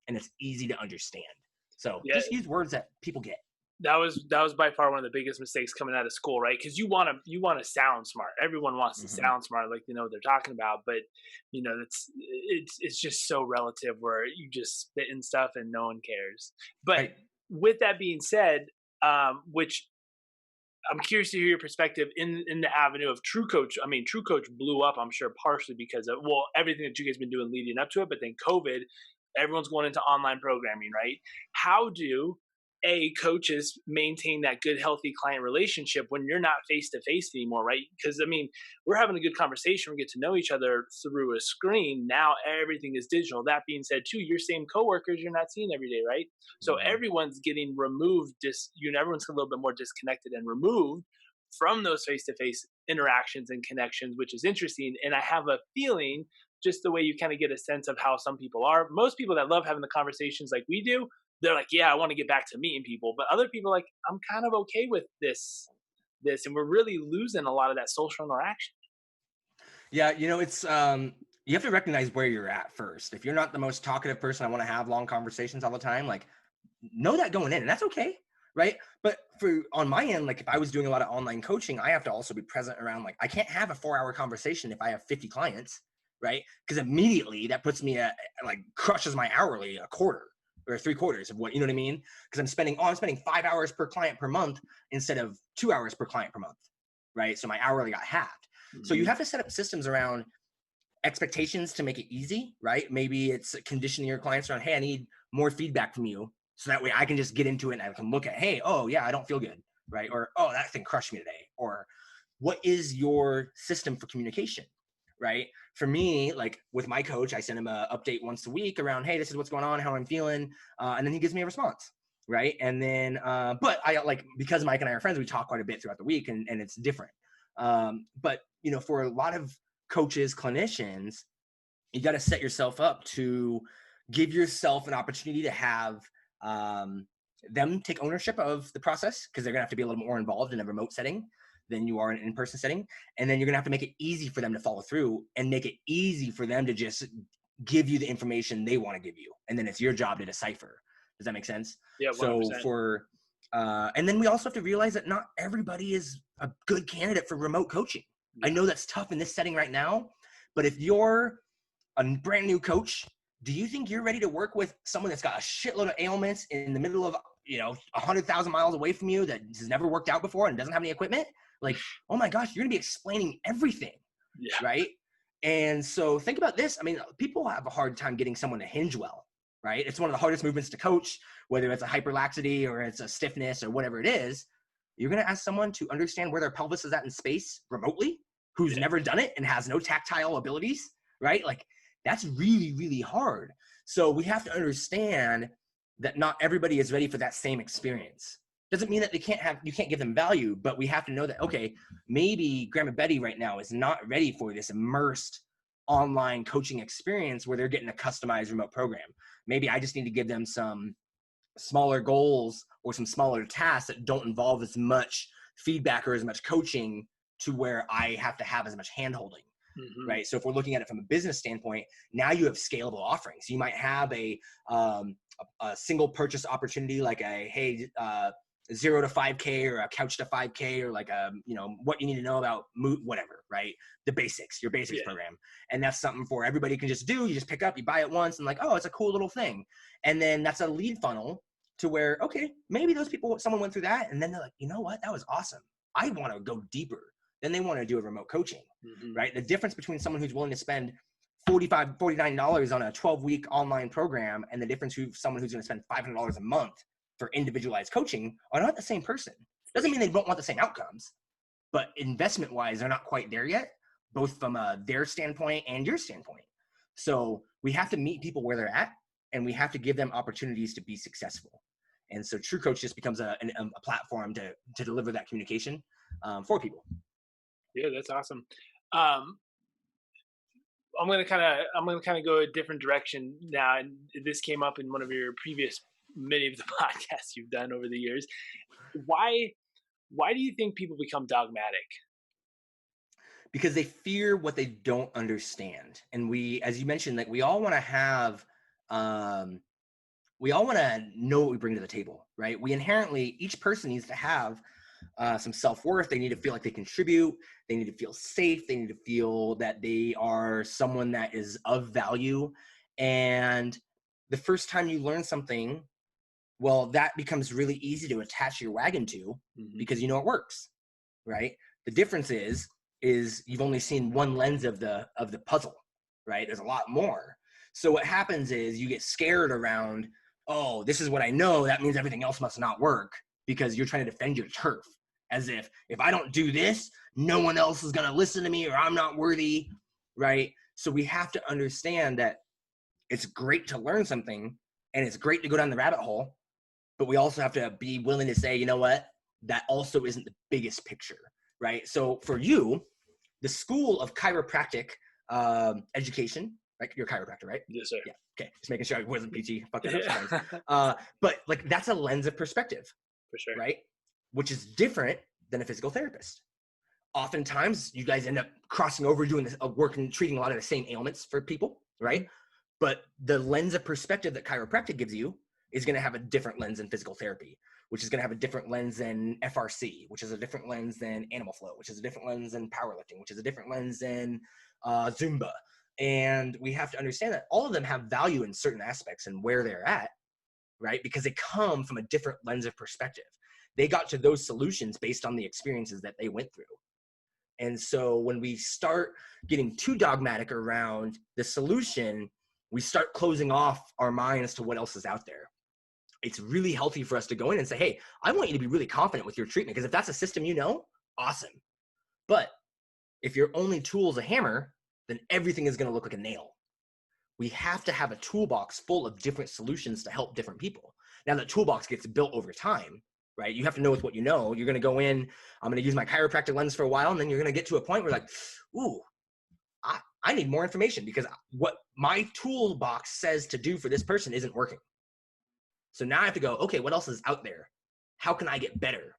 and it's easy to understand. So Yeah, just use words that people get. that was by far one of the biggest mistakes coming out of school, right? Because you want to sound smart. Everyone wants to Hmm. sound smart, like they know what they're talking about. But it's just so relative where you just spit and stuff and no one cares. But Right. with that being said, which I'm curious to hear your perspective in the avenue of True Coach. I mean, True Coach blew up, I'm sure, partially because of everything that you guys been doing leading up to it, but then COVID, everyone's going into online programming, right? How do coaches maintain that good, healthy client relationship when you're not face to face anymore, right? Because I mean, we're having a good conversation, we get to know each other through a screen. Now everything is digital. That being said, too, your same coworkers you're not seeing every day, right? So Hmm. everyone's getting removed. Everyone's a little bit more disconnected and removed from those face-to-face interactions and connections, which is interesting. And I have a feeling, just the way you kind of get a sense of how some people are. Most people that love having the conversations like we do, they're like, yeah, I want to get back to meeting people. But other people are like, I'm kind of okay with this, and we're really losing a lot of that social interaction. Yeah, it's you have to recognize where you're at first. If you're not the most talkative person, I want to have long conversations all the time, like know that going in, and that's okay, right? But for on my end, like if I was doing a lot of online coaching, I have to also be present around, like I can't have a 4-hour conversation if I have 50 clients, right? Because immediately that puts me at, like, crushes my hourly a quarter or 3/4 of what, you know what I mean? Because I'm spending 5 hours per client per month instead of 2 hours per client per month, right? So my hourly got halved. So you Mm-hmm. have to set up systems around expectations to make it easy, right? Maybe it's conditioning your clients around, hey, I need more feedback from you. So that way I can just get into it and I can look at, hey, oh yeah, I don't feel good, right? Or, oh, that thing crushed me today. Or what is your system for communication, right? For me, like with my coach, I send him an update once a week around, hey, this is what's going on, how I'm feeling. And then he gives me a response, right? And then, but I like, because Mike and I are friends, we talk quite a bit throughout the week, and it's different. But, for a lot of coaches, clinicians, you got to set yourself up to give yourself an opportunity to have um, them take ownership of the process, because they're going to have to be a little more involved in a remote setting than you are in an in-person setting. And then you're going to have to make it easy for them to follow through, and make it easy for them to just give you the information they want to give you. And then it's your job to decipher. Does that make sense? Yeah, So 100%. and then we also have to realize that not everybody is a good candidate for remote coaching. I Yeah. know that's tough in this setting right now, but if you're a brand new coach, do you think you're ready to work with someone that's got a shitload of ailments in the middle of 100,000 miles away from you, that has never worked out before and doesn't have any equipment? Like, oh my gosh, you're gonna be explaining everything, Yeah. right? And so think about this. I mean, people have a hard time getting someone to hinge well, right? It's one of the hardest movements to coach, whether it's a hyperlaxity or it's a stiffness or whatever it is. You're gonna ask someone to understand where their pelvis is at in space remotely, who's Yeah. never done it and has no tactile abilities, right? Like, that's really, really hard. So we have to understand that not everybody is ready for that same experience. Doesn't mean that you can't give them value, but we have to know that, okay, maybe Grandma Betty right now is not ready for this immersed online coaching experience where they're getting a customized remote program. Maybe I just need to give them some smaller goals or some smaller tasks that don't involve as much feedback or as much coaching, to where I have to have as much handholding, Hmm. right? So if we're looking at it from a business standpoint, now you have scalable offerings. You might have um, a single purchase opportunity, like a, hey, 0 to 5K, or a couch to 5K, or like a, what you need to know about whatever, right? The basics, your basics Yeah. program. And that's something for everybody can just do. You just pick up, you buy it once, and like, oh, it's a cool little thing. And then that's a lead funnel to where, okay, maybe someone went through that, and then they're like, you know what, that was awesome. I want to go deeper. Then they want to do a remote coaching, Hmm. right? The difference between someone who's willing to spend $49 on a 12-week online program, and the difference someone who's going to spend $500 a month for individualized coaching, are not the same person. For Doesn't sure. mean they don't want the same outcomes, but investment wise, they're not quite there yet, both from their standpoint and your standpoint. So we have to meet people where they're at, and we have to give them opportunities to be successful. And so True Coach just becomes a platform to deliver that communication for people. Yeah, that's awesome. Um, I'm gonna kind of go a different direction now, and this came up in one of your previous many of the podcasts you've done over the years. Why why do you think people become dogmatic? because they fear what they don't understand. And we, as you mentioned, like we all want to have, um, we all want to know what we bring to the table, right? We inherently, each person needs to have some self-worth. They need to feel like they contribute. They need to feel safe. They need to feel that they are someone that is of value. And the first time you learn something, well, that becomes really easy to attach your wagon to Mhm. because you know it works, right? The difference is you've only seen one lens of the puzzle, right? There's a lot more. So what happens is you get scared around, oh, this is what I know, that means everything else must not work, because you're trying to defend your turf, as if I don't do this, no one else is going to listen to me, or I'm not worthy, right? So we have to understand that it's great to learn something and it's great to go down the rabbit hole, but we also have to be willing to say, you know what, that also isn't the biggest picture, right? So for you, the school of chiropractic education, right? You're a chiropractor, right? Yes, sir. Yeah. Okay. Just making sure I wasn't PG. Fuck that up Yeah. sometimes. But like that's a lens of perspective, For sure. right? Which is different than a physical therapist. Oftentimes, you guys end up crossing over, doing this work and treating a lot of the same ailments for people, right? Mhm. But the lens of perspective that chiropractic gives you is going to have a different lens than physical therapy, which is going to have a different lens than FRC, which is a different lens than animal flow, which is a different lens than powerlifting, which is a different lens than Zumba. And we have to understand that all of them have value in certain aspects and where they're at, right? Because they come from a different lens of perspective. They got to those solutions based on the experiences that they went through. And so when we start getting too dogmatic around the solution, we start closing off our minds to what else is out there. It's really healthy for us to go in and say, hey, I want you to be really confident with your treatment, because if that's a system you know, awesome. But if your only tool is a hammer, then everything is going to look like a nail. We have to have a toolbox full of different solutions to help different people. Now, that toolbox gets built over time, right? You have to know with what you know. You're going to go in, I'm going to use my chiropractic lens for a while, and then you're going to get to a point where like, ooh, I need more information because what my toolbox says to do for this person isn't working. So now I have to go, okay, what else is out there? How can I get better?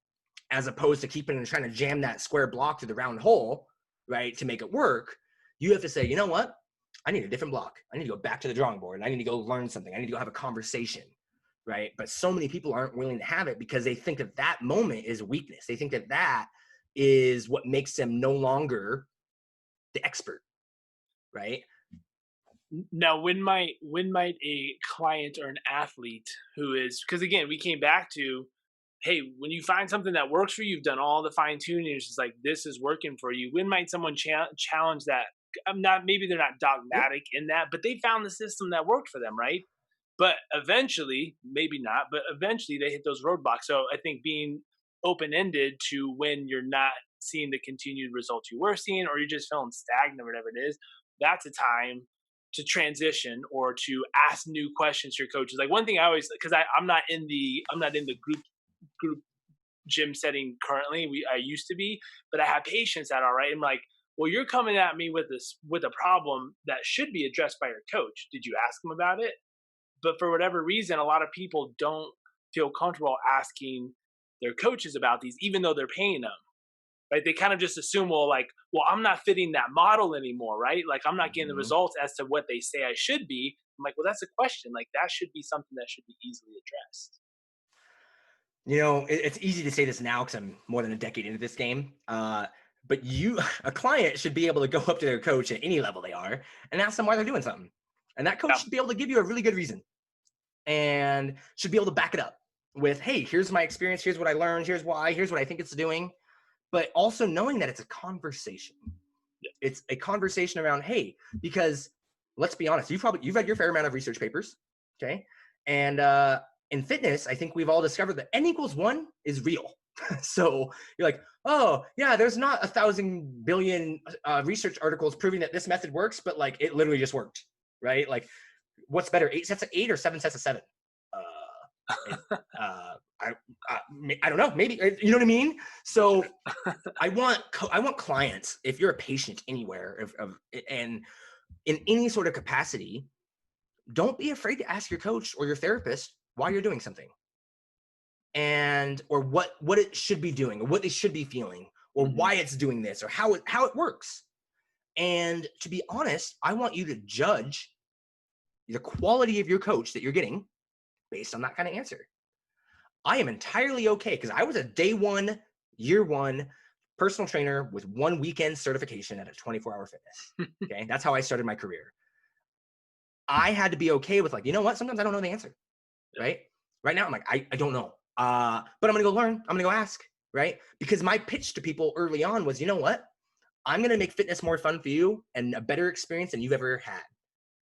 As opposed to keeping and trying to jam that square block to the round hole, right, to make it work. You have to say, you know what? I need a different block. I need to go back to the drawing board. And I need to go learn something. I need to go have a conversation, right? But so many people aren't willing to have it because they think that that moment is weakness. They think that that is what makes them no longer the expert, right? Now, when might a client or an athlete who is, because again, we came back to, hey, when you find something that works for you, you've done all the fine tuning. It's just like this is working for you. When might someone challenge that? I'm not. Maybe they're not Yeah. dogmatic in that, but they found the system that worked for them, right? But eventually, maybe not, but eventually they hit those roadblocks. So I think being open ended to when you're not seeing the continued results you were seeing, or you're just feeling stagnant, or whatever it is, that's a time to transition or to ask new questions to your coaches. Like one thing I always, because I'm not in the group gym setting currently. I used to be, but I have patients that are right. I'm like, well, you're coming at me with a problem that should be addressed by your coach. Did you ask them about it? But for whatever reason, a lot of people don't feel comfortable asking their coaches about these, even though they're paying them. Right? They kind of just assume, well, I'm not fitting that model anymore, right? Like I'm not getting the Mm-hmm. results as to what they say I should be. I'm like, well, that's a question. Like that should be something that should be easily addressed. You know, it's easy to say this now because I'm more than a decade into this game. But you, a client should be able to go up to their coach at any level they are and ask them why they're doing something. And that coach Yeah. should be able to give you a really good reason and should be able to back it up with, hey, here's my experience. Here's what I learned. Here's why. Here's what I think it's doing. But also knowing that it's a conversation. It's a conversation around, hey, because let's be honest, you've read your fair amount of research papers, okay? And in fitness, I think we've all discovered that N=1 is real. So you're like, oh yeah, there's not 1,000 billion research articles proving that this method works, but like it literally just worked, right? Like, what's better, 8 sets of 8 or 7 sets of 7? Uh, uh, I, I don't know, maybe, you know what I mean? So I want clients, if you're a patient anywhere and in any sort of capacity, don't be afraid to ask your coach or your therapist why you're doing something, and or what it should be doing or what they should be feeling or why it's doing this or how it works. And to be honest, I want you to judge the quality of your coach that you're getting based on that kind of answer. I am entirely okay because I was a day one, year one personal trainer with 1 weekend certification at a 24-hour fitness. Okay. That's how I started my career. I had to be okay with, like, you know what? Sometimes I don't know the answer. Right. Right now, I'm like, I don't know. But I'm going to go learn. I'm going to go ask. Right. Because my pitch to people early on was, you know what? I'm going to make fitness more fun for you and a better experience than you've ever had.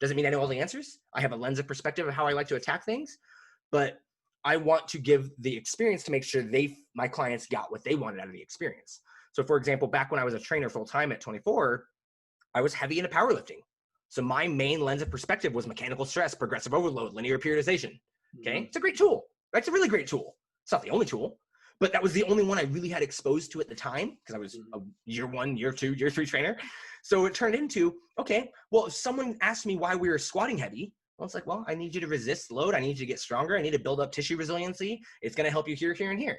Doesn't mean I know all the answers. I have a lens of perspective of how I like to attack things, but I want to give the experience to make sure my clients got what they wanted out of the experience. So for example, back when I was a trainer full time at 24, I was heavy into powerlifting. So my main lens of perspective was mechanical stress, progressive overload, linear periodization. Okay. It's a great tool. Right? It's a really great tool. It's not the only tool, but that was the only one I really had exposed to at the time because I was a year 1, year 2, year 3 trainer. So it turned into, okay, well, if someone asked me why we were squatting heavy, well, it's like, well, I need you to resist load. I need you to get stronger. I need to build up tissue resiliency. It's going to help you here, here, and here.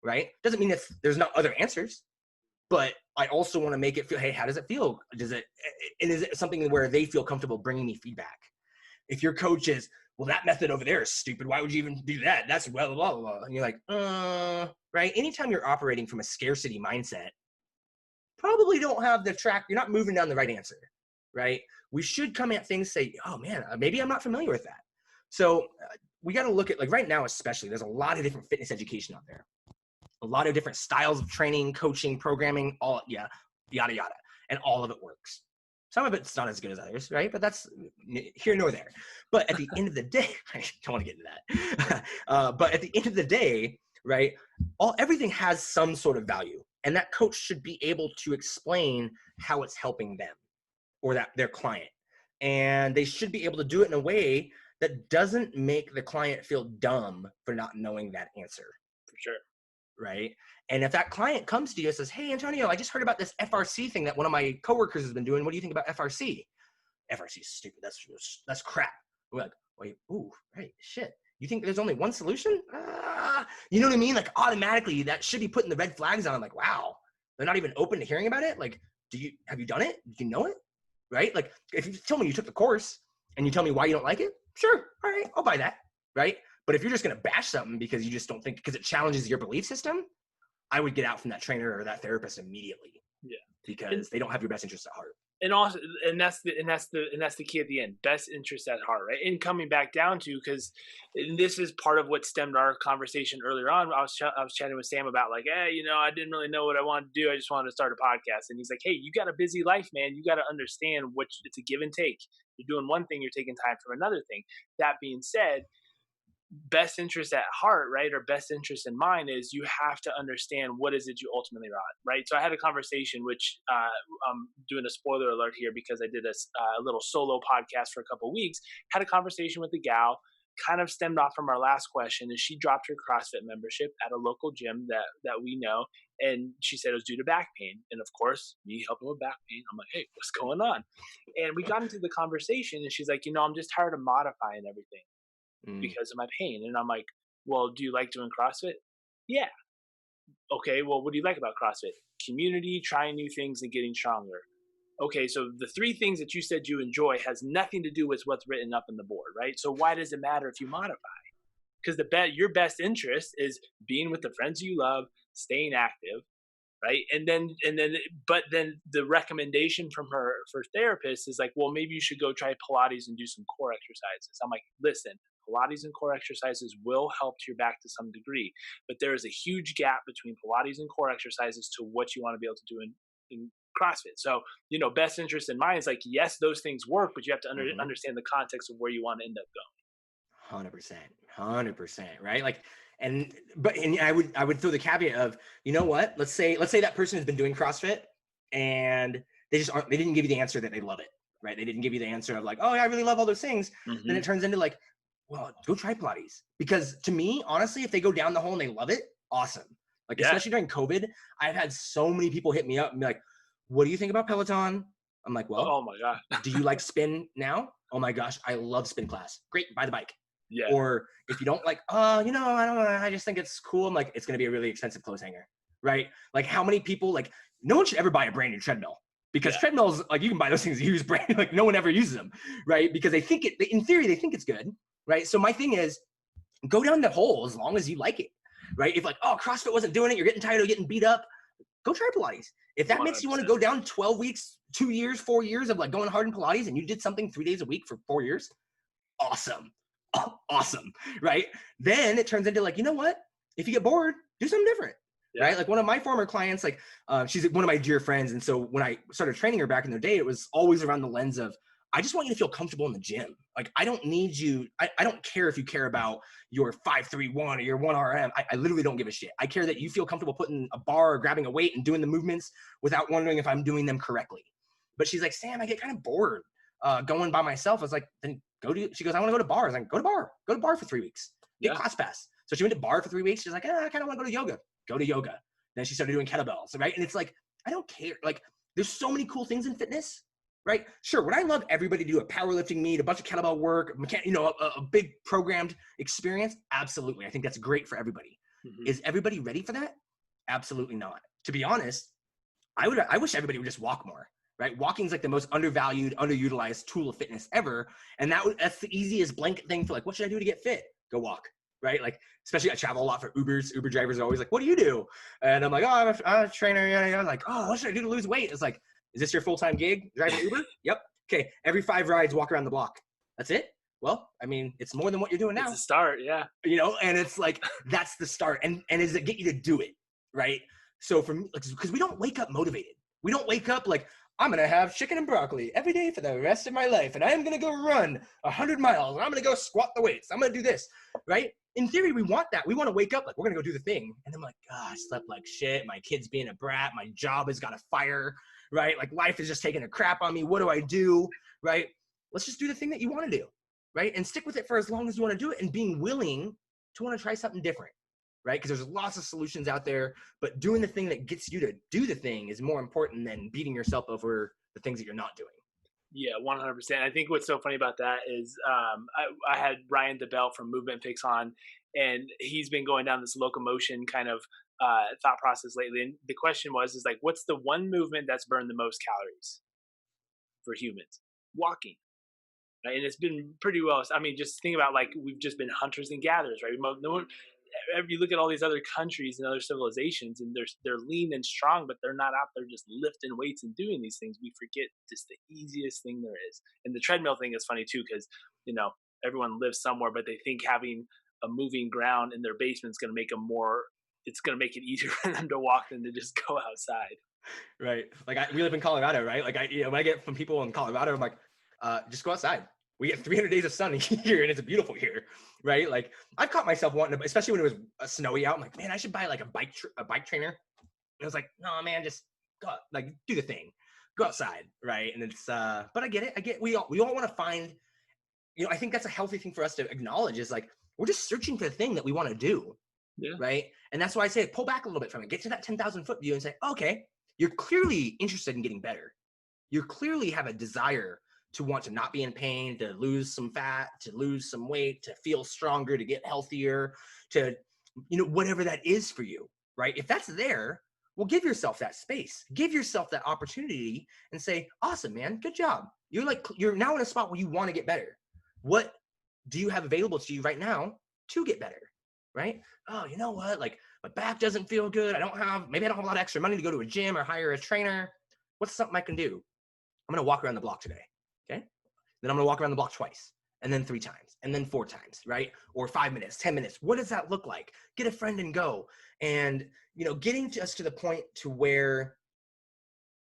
Right? Doesn't mean there's not other answers, but I also want to make it feel, hey, how does it feel? Is it something where they feel comfortable bringing me feedback? If your coach is, well, that method over there is stupid. Why would you even do that? That's blah, blah, blah, blah. And you're like, right? Anytime you're operating from a scarcity mindset, probably don't have the track. You're not moving down the right answer, right? We should come at things, say, oh man, maybe I'm not familiar with that. So we got to look at, like, right now, especially, there's a lot of different fitness education out there, a lot of different styles of training, coaching, programming, all, yada, yada. And all of it works. Some of it's not as good as others, right? But that's here nor there. But at the end of the day, I don't want to get into that. But at the end of the day, right, everything has some sort of value. And that coach should be able to explain how it's helping them or their client. And they should be able to do it in a way that doesn't make the client feel dumb for not knowing that answer. For sure. Right. And if that client comes to you and says, hey, Antonio, I just heard about this FRC thing that one of my coworkers has been doing. What do you think about FRC? FRC is stupid. That's crap. We're like, wait, ooh, right, shit. You think there's only one solution? You know what I mean? Like, automatically that should be putting the red flags on. I'm like, wow, they're not even open to hearing about it. Like, have you done it? Do you know it? Right? Like, if you tell me you took the course and you tell me why you don't like it, sure, all right, I'll buy that. Right? But if you're just going to bash something because you just don't think, because it challenges your belief system, I would get out from that trainer or that therapist immediately. Yeah. Because they don't have your best interest at heart. And also, and that's the key at the end, best interest at heart, right? And coming back down to, because this is part of what stemmed our conversation earlier on. I was chatting with Sam about, like, hey, I didn't really know what I wanted to do. I just wanted to start a podcast. And he's like, hey, you got a busy life, man. You got to understand it's a give and take. You're doing one thing, you're taking time from another thing. That being said, best interest at heart, right, or best interest in mind, is you have to understand what is it you ultimately want, right? So I had a conversation, which I'm doing a spoiler alert here because I did a little solo podcast for a couple of weeks, had a conversation with a gal, kind of stemmed off from our last question, and she dropped her CrossFit membership at a local gym that we know, and she said it was due to back pain. And of course, me helping with back pain, I'm like, hey, what's going on? And we got into the conversation, and she's like, I'm just tired of modifying everything because of my pain. And I'm like, well, do you like doing CrossFit? Yeah. Okay, well, what do you like about CrossFit? Community, trying new things, and getting stronger. Okay, so the 3 things that you said you enjoy has nothing to do with what's written up in the board, right? So why does it matter if you modify? Because your best interest is being with the friends you love, staying active, right? But then the recommendation from her therapist is like, well, maybe you should go try Pilates and do some core exercises. I'm like, listen, Pilates and core exercises will help your back to some degree, but there is a huge gap between Pilates and core exercises to what you want to be able to do in CrossFit. So, best interest in mind is like, yes, those things work, but you have to understand the context of where you want to end up going. 100%, right? Like, and I would throw the caveat of, you know what? Let's say that person has been doing CrossFit and they didn't give you the answer that they love it, right? They didn't give you the answer of like, oh yeah, I really love all those things. Then it turns into like, well, go try Pilates. Because to me, honestly, if they go down the hole and they love it, awesome. Like, especially during COVID, I've had so many people hit me up and be like, what do you think about Peloton? I'm like, well, oh my God. Do you like spin now? Oh my gosh, I love spin class. Great, buy the bike. Yeah. Or if you don't like, I don't know, I just think it's cool. I'm like, it's going to be a really expensive clothes hanger. right? Like how many people, like no one should ever buy a brand new treadmill because treadmills, like you can buy those things used brand, like no one ever uses them, right? Because they think in theory, they think it's good, right? So my thing is go down the hole as long as you like it, right? If like, oh, CrossFit wasn't doing it, you're getting tired of getting beat up, go try Pilates. If that 100%. makes you want to go down 12 weeks, 2 years, 4 years of like going hard in Pilates and you did something 3 days a week for 4 years, awesome. Awesome, right? Then it turns into like, you know what? If you get bored, do something different, right? Like one of my former clients, like she's one of my dear friends. And so when I started training her back in the day, it was always around the lens of, I just want you to feel comfortable in the gym. Like, I don't need you. I don't care if you care about your 531 or your 1RM. I literally don't give a shit. I care that you feel comfortable putting a bar or grabbing a weight and doing the movements without wondering if I'm doing them correctly. But she's like, Sam, I get kind of bored going by myself. I was like, then she goes, I want to go to bars. I'm like, go to bar for 3 weeks. Get class pass. So she went to bar for 3 weeks. She's like, I kind of want to go to yoga. Go to yoga. Then she started doing kettlebells, right? And it's like, I don't care. Like, there's so many cool things in fitness, right? Sure, would I love everybody to do a powerlifting meet, a bunch of kettlebell work, a big programmed experience? Absolutely. I think that's great for everybody. Mm-hmm. Is everybody ready for that? Absolutely not. To be honest, I wish everybody would just walk more, right? Walking is like the most undervalued, underutilized tool of fitness ever. And that's the easiest blanket thing for like, what should I do to get fit? Go walk, right? Like, especially I travel a lot for Ubers. Uber drivers are always like, what do you do? And I'm like, oh, I'm a trainer. I'm like, oh, what should I do to lose weight? It's like, is this your full-time gig, driving Uber? Yep. Okay, every 5 rides, walk around the block. That's it? Well, I mean, it's more than what you're doing now. It's a start, yeah. And it's like, that's the start. And does it get you to do it, right? So for me, because we don't wake up motivated. We don't wake up like, I'm going to have chicken and broccoli every day for the rest of my life. And I am going to go run 100 miles. And I'm going to go squat the weights. I'm going to do this, right? In theory, we want that. We want to wake up like, we're going to go do the thing. And I'm like, I slept like shit. My kid's being a brat. My job has got a fire, right? Like life is just taking a crap on me. What do I do, right? Let's just do the thing that you want to do, right? And stick with it for as long as you want to do it and being willing to want to try something different, right? Because there's lots of solutions out there, but doing the thing that gets you to do the thing is more important than beating yourself over the things that you're not doing. Yeah, 100%. I think what's so funny about that is I had Ryan DeBell from Movement Fix on, and he's been going down this locomotion kind of thought process lately. And the question is like, what's the one movement that's burned the most calories for humans? Walking. Right? And it's been pretty well. I mean, just think about like we've just been hunters and gatherers, right? No one. You look at all these other countries and other civilizations, and they're lean and strong, but they're not out there just lifting weights and doing these things. We forget just the easiest thing there is. And the treadmill thing is funny too, because everyone lives somewhere, but they think having a moving ground in their basement is going to make it's going to make it easier for them to walk than to just go outside. Right. Like we live in Colorado, right? Like when I get from people in Colorado, I'm like, just go outside. We get 300 days of sun here, and it's beautiful here, right? Like I've caught myself wanting to, especially when it was snowy out. I'm like, man, I should buy like a bike trainer. And I was like, no, man, just go, like do the thing, go outside, right? And it's, but I get it. We all want to find, I think that's a healthy thing for us to acknowledge is like we're just searching for the thing that we want to do, right? And that's why I say pull back a little bit from it, get to that 10,000 foot view, and say, okay, you're clearly interested in getting better. You clearly have a desire to want to not be in pain, to lose some fat, to lose some weight, to feel stronger, to get healthier, to, whatever that is for you, right? If that's there, well, give yourself that space, give yourself that opportunity and say, awesome, man, good job. You're now in a spot where you want to get better. What do you have available to you right now to get better, right? Oh, you know what? Like my back doesn't feel good. Maybe I don't have a lot of extra money to go to a gym or hire a trainer. What's something I can do? I'm going to walk around the block today. Okay. Then I'm going to walk around the block twice, and then 3 times, and then 4 times, right? Or 5 minutes, 10 minutes. What does that look like? Get a friend and go. And, getting us to the point to where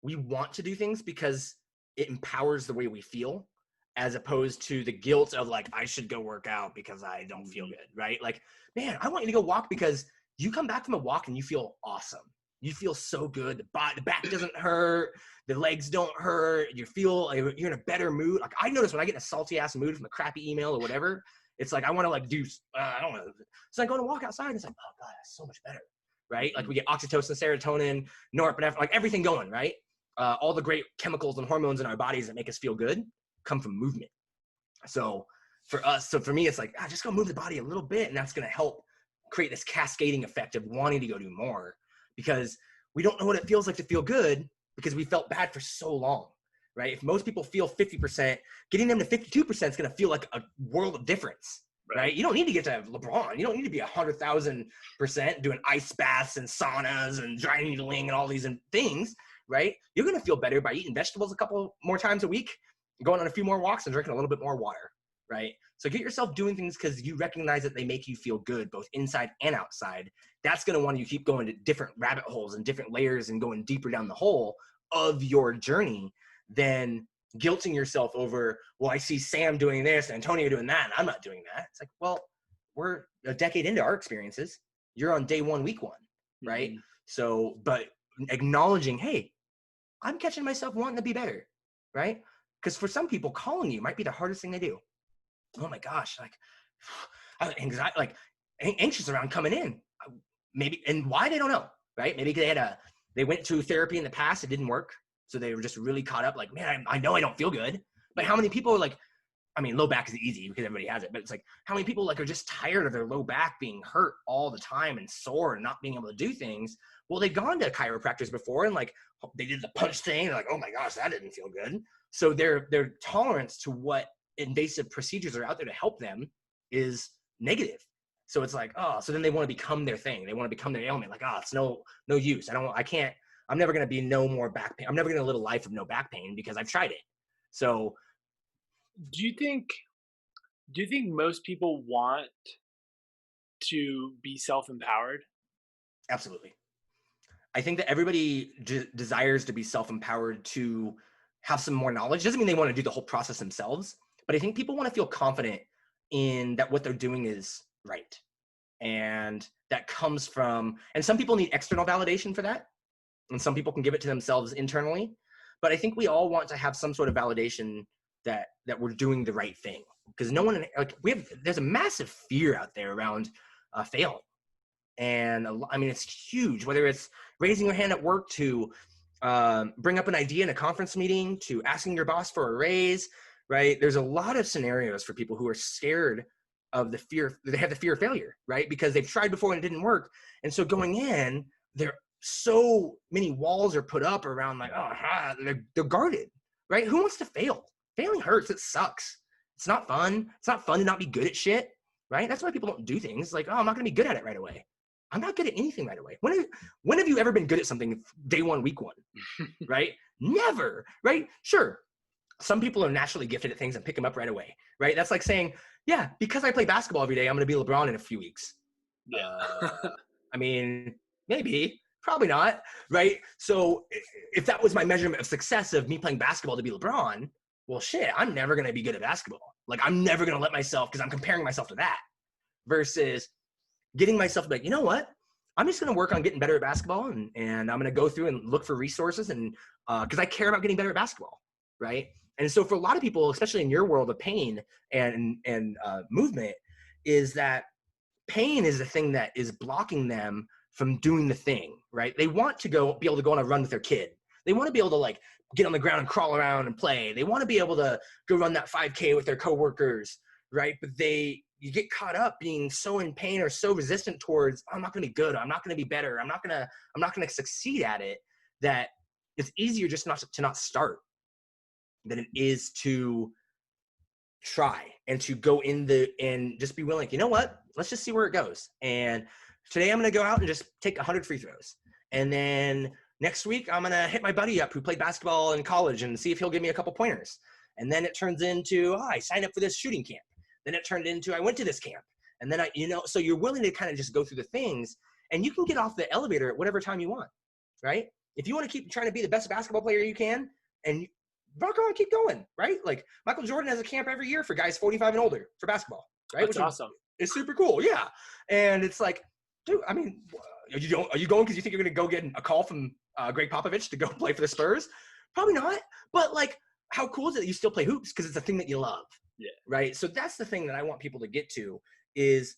we want to do things because it empowers the way we feel, as opposed to the guilt of like, I should go work out because I don't feel good, right? Like, man, I want you to go walk because you come back from a walk and you feel awesome. You feel so good. The back doesn't hurt. The legs don't hurt. You're in a better mood. Like I notice when I get in a salty ass mood from a crappy email or whatever, it's like I want to like do. I don't want to. So I go to walk outside and it's like, oh god, that's so much better, right? Like we get oxytocin, serotonin, norepinephrine, like everything going, right? All the great chemicals and hormones in our bodies that make us feel good come from movement. So for me, it's like just go move the body a little bit, and that's going to help create this cascading effect of wanting to go do more. because we don't know what it feels like to feel good because we felt bad for so long, right? If most people feel 50%, getting them to 52% is going to feel like a world of difference, right? You don't need to get to LeBron. You don't need to be 100,000% doing ice baths and saunas and dry needling and all these things, right? You're going to feel better by eating vegetables a couple more times a week, going on a few more walks, and drinking a little bit more water, right? So get yourself doing things because you recognize that they make you feel good, both inside and outside. That's going to want you to keep going to different rabbit holes and different layers and going deeper down the hole of your journey than guilting yourself over, well, I see Sam doing this and Antonio doing that, and I'm not doing that. It's like, well, we're a decade into our experiences. You're on day one, week one, right? Mm-hmm. So, but acknowledging, hey, I'm catching myself wanting to be better, right? Because for some people, calling you might be the hardest thing they do. Oh my gosh, like anxiety, like anxious around coming in, maybe, and why they don't know, right? Maybe they went to therapy in the past, it didn't work, so they were just really caught up. Like, man, I know I don't feel good, but how many people are like, I mean, low back is easy because everybody has it, but it's like, how many people like are just tired of their low back being hurt all the time and sore and not being able to do things? Well, they've gone to chiropractors before and like they did the punch thing. They're like, oh my gosh, that didn't feel good. So their tolerance to what invasive procedures are out there to help them is negative. So it's like, oh, so then they want to become their thing. They want to become their ailment. Like, oh, it's no use. I'm never going to be no more back pain. I'm never going to live a life of no back pain because I've tried it. So do you think most people want to be self-empowered? Absolutely. I think that everybody desires to be self-empowered, to have some more knowledge. Doesn't mean they want to do the whole process themselves, but I think people want to feel confident in that what they're doing is right. And that comes from, and some people need external validation for that. And some people can give it to themselves internally. But I think we all want to have some sort of validation that we're doing the right thing. Because no one, like there's a massive fear out there around failing. And I mean, it's huge, whether it's raising your hand at work to bring up an idea in a conference meeting, to asking your boss for a raise, right? There's a lot of scenarios for people who are scared of the fear. They have the fear of failure, right? Because they've tried before and it didn't work. And so going in, so many walls are put up around like, they're guarded, right? Who wants to fail? Failing hurts. It sucks. It's not fun. It's not fun to not be good at shit, right? That's why people don't do things. Like, oh, I'm not going to be good at it right away. I'm not good at anything right away. When have you ever been good at something day one, week one, right? Never, right? Sure. Some people are naturally gifted at things and pick them up right away, right? That's like saying, yeah, because I play basketball every day, I'm going to be LeBron in a few weeks. Yeah. I mean, maybe, probably not, right? So if that was my measurement of success of me playing basketball to be LeBron, well, shit, I'm never going to be good at basketball. Like, I'm never going to let myself, because I'm comparing myself to that, versus getting myself to be like, you know what? I'm just going to work on getting better at basketball, and I'm going to go through and look for resources, and because I care about getting better at basketball, right? And so for a lot of people, especially in your world of pain and movement, is that pain is the thing that is blocking them from doing the thing, right? They want to be able to go on a run with their kid. They want to be able to like get on the ground and crawl around and play. They want to be able to go run that 5K with their coworkers, right? But you get caught up being so in pain or so resistant towards, I'm not going to be good. I'm not going to be better. I'm not going to succeed at it, that it's easier just to not start than it is to try and to go and just be willing, you know what? Let's just see where it goes. And today I'm going to go out and just take 100 free throws. And then next week I'm going to hit my buddy up who played basketball in college and see if he'll give me a couple pointers. And then it turns into, I signed up for this shooting camp. Then it turned into, I went to this camp. And then so you're willing to kind of just go through the things, and you can get off the elevator at whatever time you want, right? If you want to keep trying to be the best basketball player you can, and rock on, keep going, right? Like Michael Jordan has a camp every year for guys 45 and older for basketball, right? That's awesome. It's super cool, yeah. And it's like, dude, I mean, are you going because you think you're going to go get a call from Greg Popovich to go play for the Spurs? Probably not. But like, how cool is it that you still play hoops because it's a thing that you love? Yeah. Right. So that's the thing that I want people to get to, is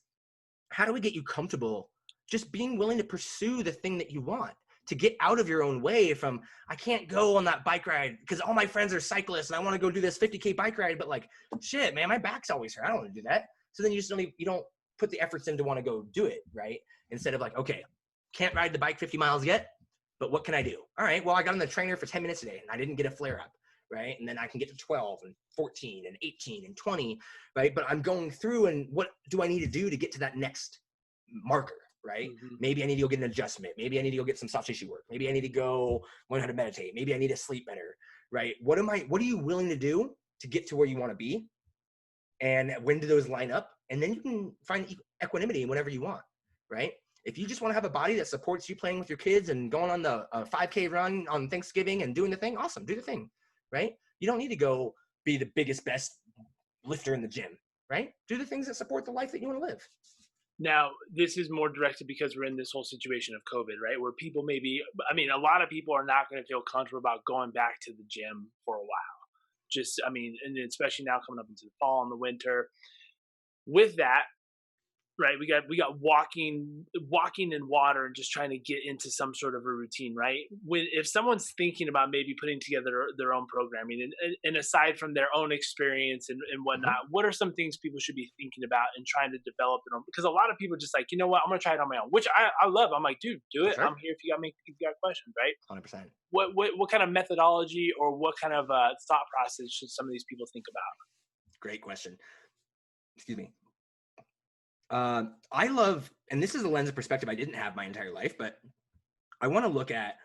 how do we get you comfortable just being willing to pursue the thing that you want, to get out of your own way from, I can't go on that bike ride because all my friends are cyclists and I want to go do this 50K bike ride, but like, shit, man, my back's always hurt. I don't want to do that. So then you don't put the efforts in to want to go do it. Right. Instead of like, okay, Can't ride the bike 50 miles yet, but what can I do? All right, well, I got on the trainer for 10 minutes today and I didn't get a flare up, right? And then I can get to 12 and 14 and 18 and 20, right? But I'm going through, and what do I need to do to get to that next marker, right? Mm-hmm. Maybe I need to go get an adjustment. Maybe I need to go get some soft tissue work. Maybe I need to go learn how to meditate. Maybe I need to sleep better, right? What are you willing to do to get to where you want to be? And when do those line up? And then you can find equanimity whenever you want, right? If you just want to have a body that supports you playing with your kids and going on the 5K run on Thanksgiving and doing the thing, awesome, do the thing, right? You don't need to go be the biggest, best lifter in the gym, right? Do the things that support the life that you want to live. Now, this is more directed because we're in this whole situation of COVID, right? Where people a lot of people are not going to feel comfortable about going back to the gym for a while. And especially now coming up into the fall and the winter. With that, right, we got walking in water and just trying to get into some sort of a routine, right? If someone's thinking about maybe putting together their own programming, and aside from their own experience and whatnot, what are some things people should be thinking about and trying to develop their own? Because a lot of people are just like, you know what, I'm gonna try it on my own, which I love. I'm like, dude, do it. Sure. I'm here if you got questions, right? 100%. What kind of methodology or what kind of thought process should some of these people think about? Great question. Excuse me. I love, and this is a lens of perspective I didn't have my entire life, but I want to look at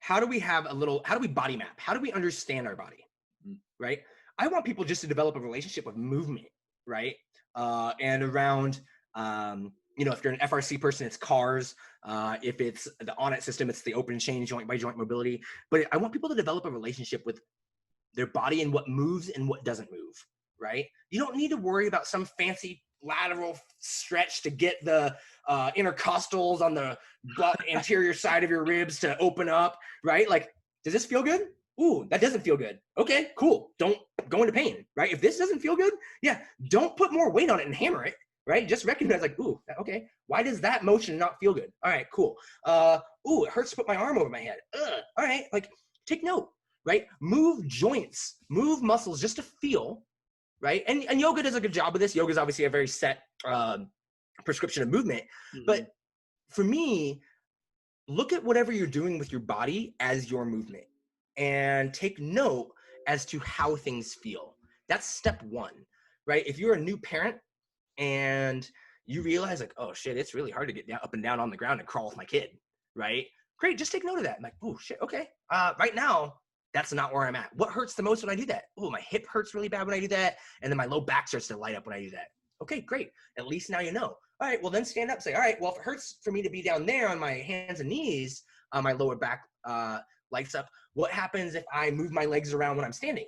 how do we body map? How do we understand our body, right? I want people just to develop a relationship with movement, right? And around, if you're an FRC person, it's cars. If it's the on-it system, it's the open chain joint by joint mobility. But I want people to develop a relationship with their body and what moves and what doesn't move, right? You don't need to worry about some fancy lateral stretch to get the intercostals on the butt anterior side of your ribs to open up, right? Like, does this feel good? Ooh, that doesn't feel good. Okay, cool. Don't go into pain, right? If this doesn't feel good, yeah, don't put more weight on it and hammer it, right? Just recognize like, ooh, okay, why does that motion not feel good? All right, cool. Ooh, it hurts to put my arm over my head. All right, like take note, right? Move joints, move muscles just to feel, right? And yoga does a good job of this. Yoga is obviously a very set prescription of movement. Mm-hmm. But for me, look at whatever you're doing with your body as your movement and take note as to how things feel. That's step one, right? If you're a new parent and you realize like, oh shit, it's really hard to get up and down on the ground and crawl with my kid, right? Great, just take note of that. I'm like, oh shit, okay. Right now, that's not where I'm at. What hurts the most when I do that? Oh, my hip hurts really bad when I do that. And then my low back starts to light up when I do that. Okay, great. At least now you know. All right, well then stand up, say, all right, well if it hurts for me to be down there on my hands and knees, my lower back lights up, what happens if I move my legs around when I'm standing?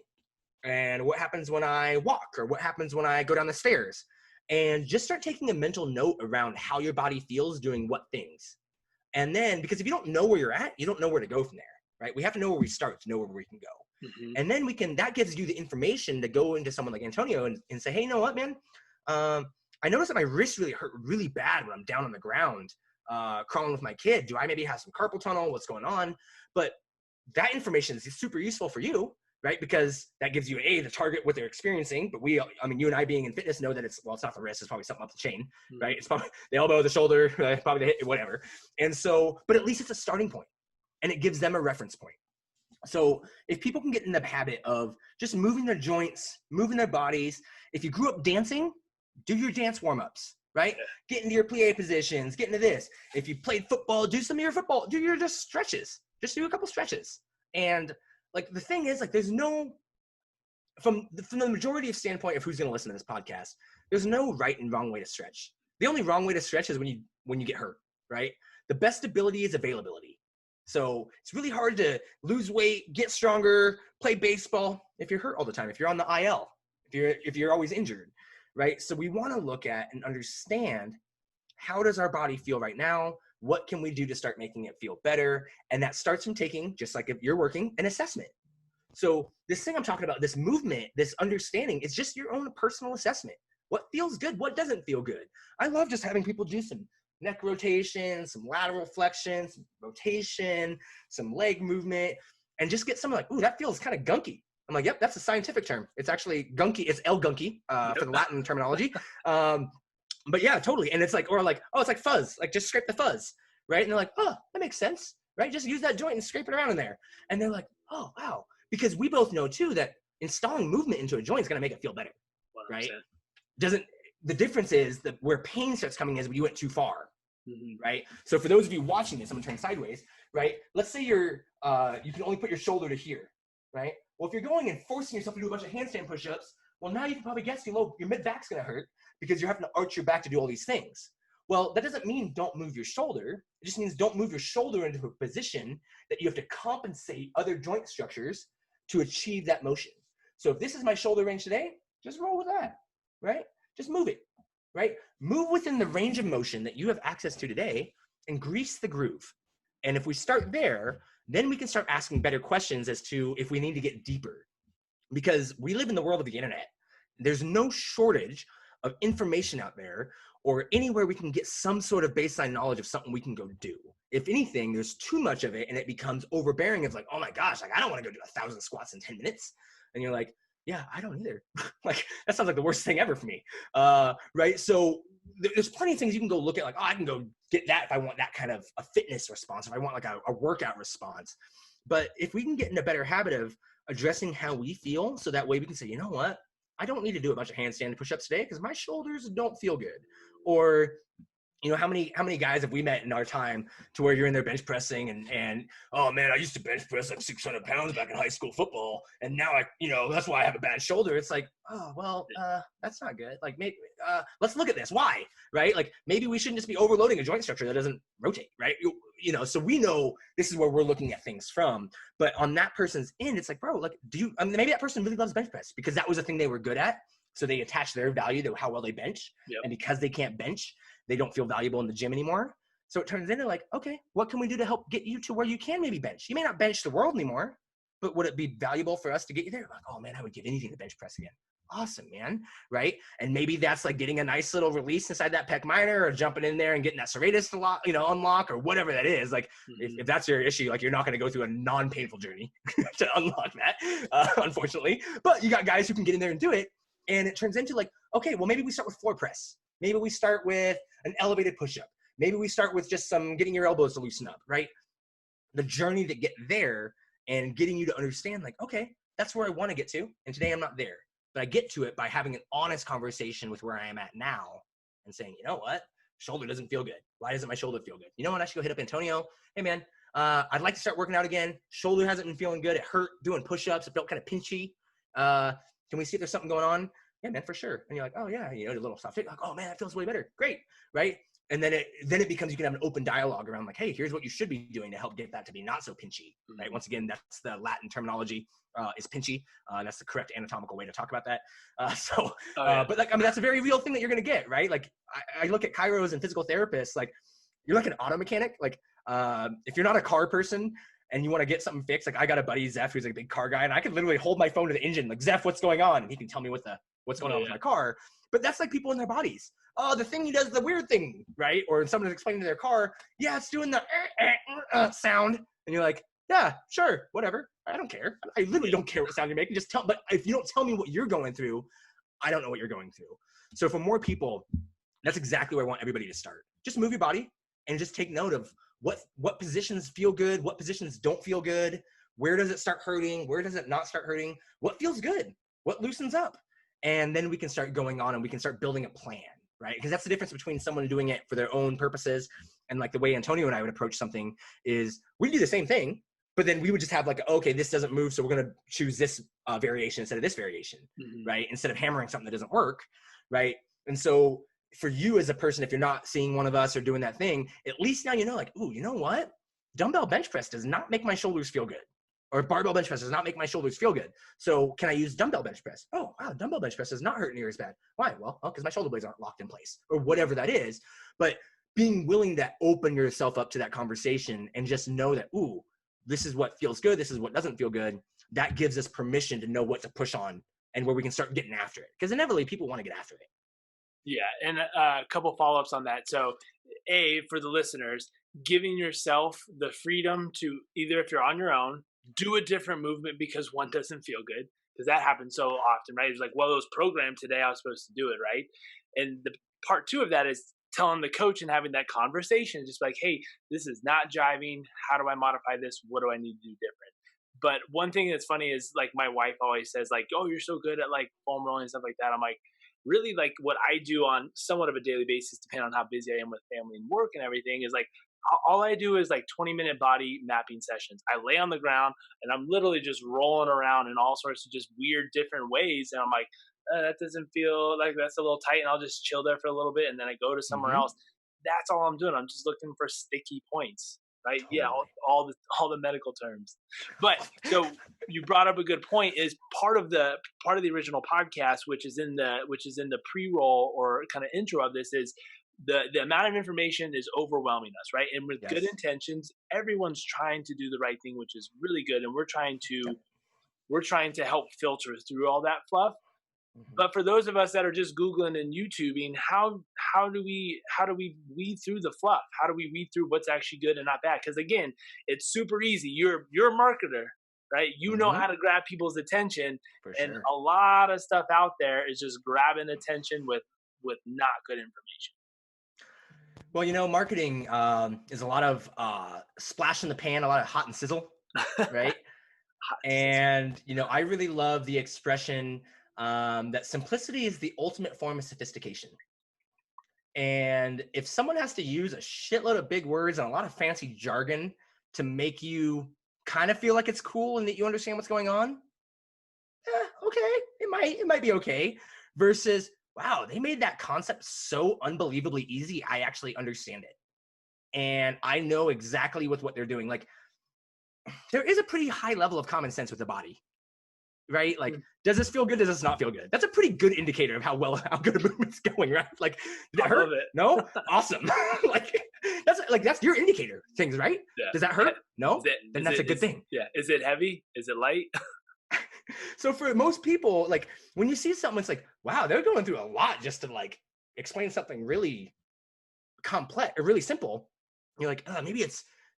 And what happens when I walk? Or what happens when I go down the stairs? And just start taking a mental note around how your body feels doing what things. And then, because if you don't know where you're at, you don't know where to go from there. Right? We have to know where we start to know where we can go. Mm-hmm. And then that gives you the information to go into someone like Antonio and say, hey, you know what, man? I noticed that my wrist really hurt really bad when I'm down on the ground, crawling with my kid. Do I maybe have some carpal tunnel? What's going on? But that information is super useful for you, right? Because that gives you the target, what they're experiencing. But you and I being in fitness know that it's not the wrist, it's probably something up the chain, mm-hmm. right? It's probably the elbow, the shoulder, probably the hip, whatever. And so, but at least it's a starting point. And it gives them a reference point. So if people can get in the habit of just moving their joints, moving their bodies, if you grew up dancing, do your dance warm-ups, right? Get into your plie positions, get into this. If you played football, do some of your football, do your just stretches. Just do a couple stretches. And like the thing is, like there's no, from the majority of standpoint of who's going to listen to this podcast, there's no right and wrong way to stretch. The only wrong way to stretch is when you get hurt, right? The best ability is availability. So it's really hard to lose weight, get stronger, play baseball if you're hurt all the time, if you're on the IL, if you're always injured, right? So we want to look at and understand, how does our body feel right now? What can we do to start making it feel better? And that starts from taking, just like if you're working, an assessment. So this thing I'm talking about, this movement, this understanding, is just your own personal assessment. What feels good? What doesn't feel good? I love just having people do some neck rotation, some lateral flexion, some rotation, some leg movement, and just get someone like, ooh, that feels kind of gunky. I'm like, yep, that's a scientific term. It's actually gunky. It's L-gunky for the Latin terminology. But yeah, totally. And it's like, or like, oh, it's like fuzz. Like just scrape the fuzz, right? And they're like, oh, that makes sense, right? Just use that joint and scrape it around in there. And they're like, oh, wow. Because we both know too that installing movement into a joint is going to make it feel better, 100%. right? The difference is that where pain starts coming is when you went too far, right? So for those of you watching this, I'm gonna turn sideways, right? Let's say you can only put your shoulder to here, right? Well, if you're going and forcing yourself to do a bunch of handstand push-ups, well, now you can probably guess your mid-back's gonna hurt because you're having to arch your back to do all these things. Well, that doesn't mean don't move your shoulder. It just means don't move your shoulder into a position that you have to compensate other joint structures to achieve that motion. So if this is my shoulder range today, just roll with that, right? Just move it, right? Move within the range of motion that you have access to today and grease the groove. And if we start there, then we can start asking better questions as to if we need to get deeper. Because we live in the world of the internet. There's no shortage of information out there or anywhere we can get some sort of baseline knowledge of something we can go do. If anything, there's too much of it and it becomes overbearing of like, oh my gosh, like I don't want to go do 1,000 squats in 10 minutes. And you're like, yeah, I don't either. Like, that sounds like the worst thing ever for me. Right? So there's plenty of things you can go look at, like, oh, I can go get that if I want that kind of a fitness response, if I want like a workout response. But if we can get in a better habit of addressing how we feel, so that way we can say, you know what? I don't need to do a bunch of handstand push-ups today because my shoulders don't feel good. Or, you know, how many guys have we met in our time to where you're in there bench pressing and oh man, I used to bench press like 600 pounds back in high school football, and now that's why I have a bad shoulder. It's like, oh well, that's not good. Like maybe let's look at this. Why, right? Like maybe we shouldn't just be overloading a joint structure that doesn't rotate, right? So we know this is where we're looking at things from. But on that person's end, it's like, bro, like maybe that person really loves bench press because that was the thing they were good at. So they attach their value to how well they bench. Yep. And because they can't bench, they don't feel valuable in the gym anymore. So it turns into like, okay, what can we do to help get you to where you can maybe bench? You may not bench the world anymore, but would it be valuable for us to get you there? Like, oh man, I would give anything to bench press again. Awesome, man. Right? And maybe that's like getting a nice little release inside that pec minor or jumping in there and getting that serratus to unlock or whatever that is. Like if that's your issue, like you're not going to go through a non-painful journey to unlock that, unfortunately. But you got guys who can get in there and do it. And it turns into like, okay, well, maybe we start with floor press. Maybe we start with an elevated push-up. Maybe we start with just some getting your elbows to loosen up, right? The journey to get there and getting you to understand like, okay, that's where I want to get to. And today I'm not there. But I get to it by having an honest conversation with where I am at now and saying, you know what? Shoulder doesn't feel good. Why doesn't my shoulder feel good? You know what? I should go hit up Antonio. Hey, man, I'd like to start working out again. Shoulder hasn't been feeling good. It hurt doing push-ups. It felt kind of pinchy. Can we see if there's something going on? Yeah, man, for sure. And you're like, oh yeah, a little soft hit. Like, oh man, that feels way better. Great, right? And then it becomes, you can have an open dialogue around like, hey, here's what you should be doing to help get that to be not so pinchy, right? Once again, that's the Latin terminology is pinchy. That's the correct anatomical way to talk about that. But like, I mean, that's a very real thing that you're going to get, right? Like I look at chiros and physical therapists, like you're like an auto mechanic. Like if you're not a car person and you want to get something fixed, like I got a buddy, Zeph, who's like a big car guy, and I could literally hold my phone to the engine, like, Zeph, what's going on? And he can tell me what's going on with my car. But that's like people in their bodies. Oh, the thing he does the weird thing, right? Or someone's explaining to their car, yeah, it's doing the sound. And you're like, yeah, sure, whatever. I don't care. I literally don't care what sound you're making. Just but if you don't tell me what you're going through, I don't know what you're going through. So for more people, that's exactly where I want everybody to start. Just move your body and just take note of what positions feel good, what positions don't feel good, where does it start hurting, where does it not start hurting, what feels good, what loosens up. And then we can start going on and we can start building a plan, right? Because that's the difference between someone doing it for their own purposes and like the way Antonio and I would approach something is we do the same thing, but then we would just have like, okay, this doesn't move, so we're going to choose this variation instead of this variation, right? Instead of hammering something that doesn't work, right? And so for you as a person, if you're not seeing one of us or doing that thing, at least now you know like, ooh, you know what? Dumbbell bench press does not make my shoulders feel good. Or barbell bench press does not make my shoulders feel good. So can I use dumbbell bench press? Oh, wow, dumbbell bench press does not hurt near as bad. Why? Well, because my shoulder blades aren't locked in place or whatever that is. But being willing to open yourself up to that conversation and just know that, ooh, this is what feels good. This is what doesn't feel good. That gives us permission to know what to push on and where we can start getting after it. Because inevitably people want to get after it. Yeah. And a couple follow-ups on that. So for the listeners, giving yourself the freedom to either if you're on your own, do a different movement because one doesn't feel good, because that happens so often, right? It's like, well, it was programmed today, I was supposed to do it, right? And the part two of that is telling the coach and having that conversation, just like, hey, this is not jiving. How do I modify this? What do I need to do different? But one thing that's funny is like my wife always says like, oh, you're so good at like foam rolling and stuff like that. I'm like, really, like what I do on somewhat of a daily basis, depending on how busy I am with family and work and everything, is like all I do is like 20-minute body mapping sessions. I lay on the ground and I'm literally just rolling around in all sorts of just weird different ways. And I'm like, that doesn't feel like that's a little tight. And I'll just chill there for a little bit. And then I go to somewhere else. That's all I'm doing. I'm just looking for sticky points. Right. Totally. Yeah. All the medical terms. But so you brought up a good point, is part of the original podcast, which is in the pre-roll or kind of intro of this, is the amount of information is overwhelming us, right? And with good intentions, everyone's trying to do the right thing, which is really good. And we're trying to help filter through all that fluff. But for those of us that are just Googling and YouTubing, how do we weed through the fluff? How do we weed through what's actually good and not bad? Because again, it's super easy. You're a marketer, right? You know how to grab people's attention, and a lot of stuff out there is just grabbing attention with not good information. Well, marketing is a lot of splash in the pan, a lot of hot and sizzle, right? And I really love the expression that simplicity is the ultimate form of sophistication. And if someone has to use a shitload of big words and a lot of fancy jargon to make you kind of feel like it's cool and that you understand what's going on, okay, it might be okay. Versus, wow, they made that concept so unbelievably easy, I actually understand it. And I know exactly what they're doing. Like, there is a pretty high level of common sense with the body, right? Like, does this feel good? Does this not feel good? That's a pretty good indicator of how good a movement's going, right? Like, did it hurt? Love it. No? Awesome. that's your indicator things, right? Yeah. Does that hurt? No? Then that's a good thing. Yeah. Is it heavy? Is it light? So for most people, like, when you see something, it's like, wow, they're going through a lot just to like explain something really complex or really simple. You're like, maybe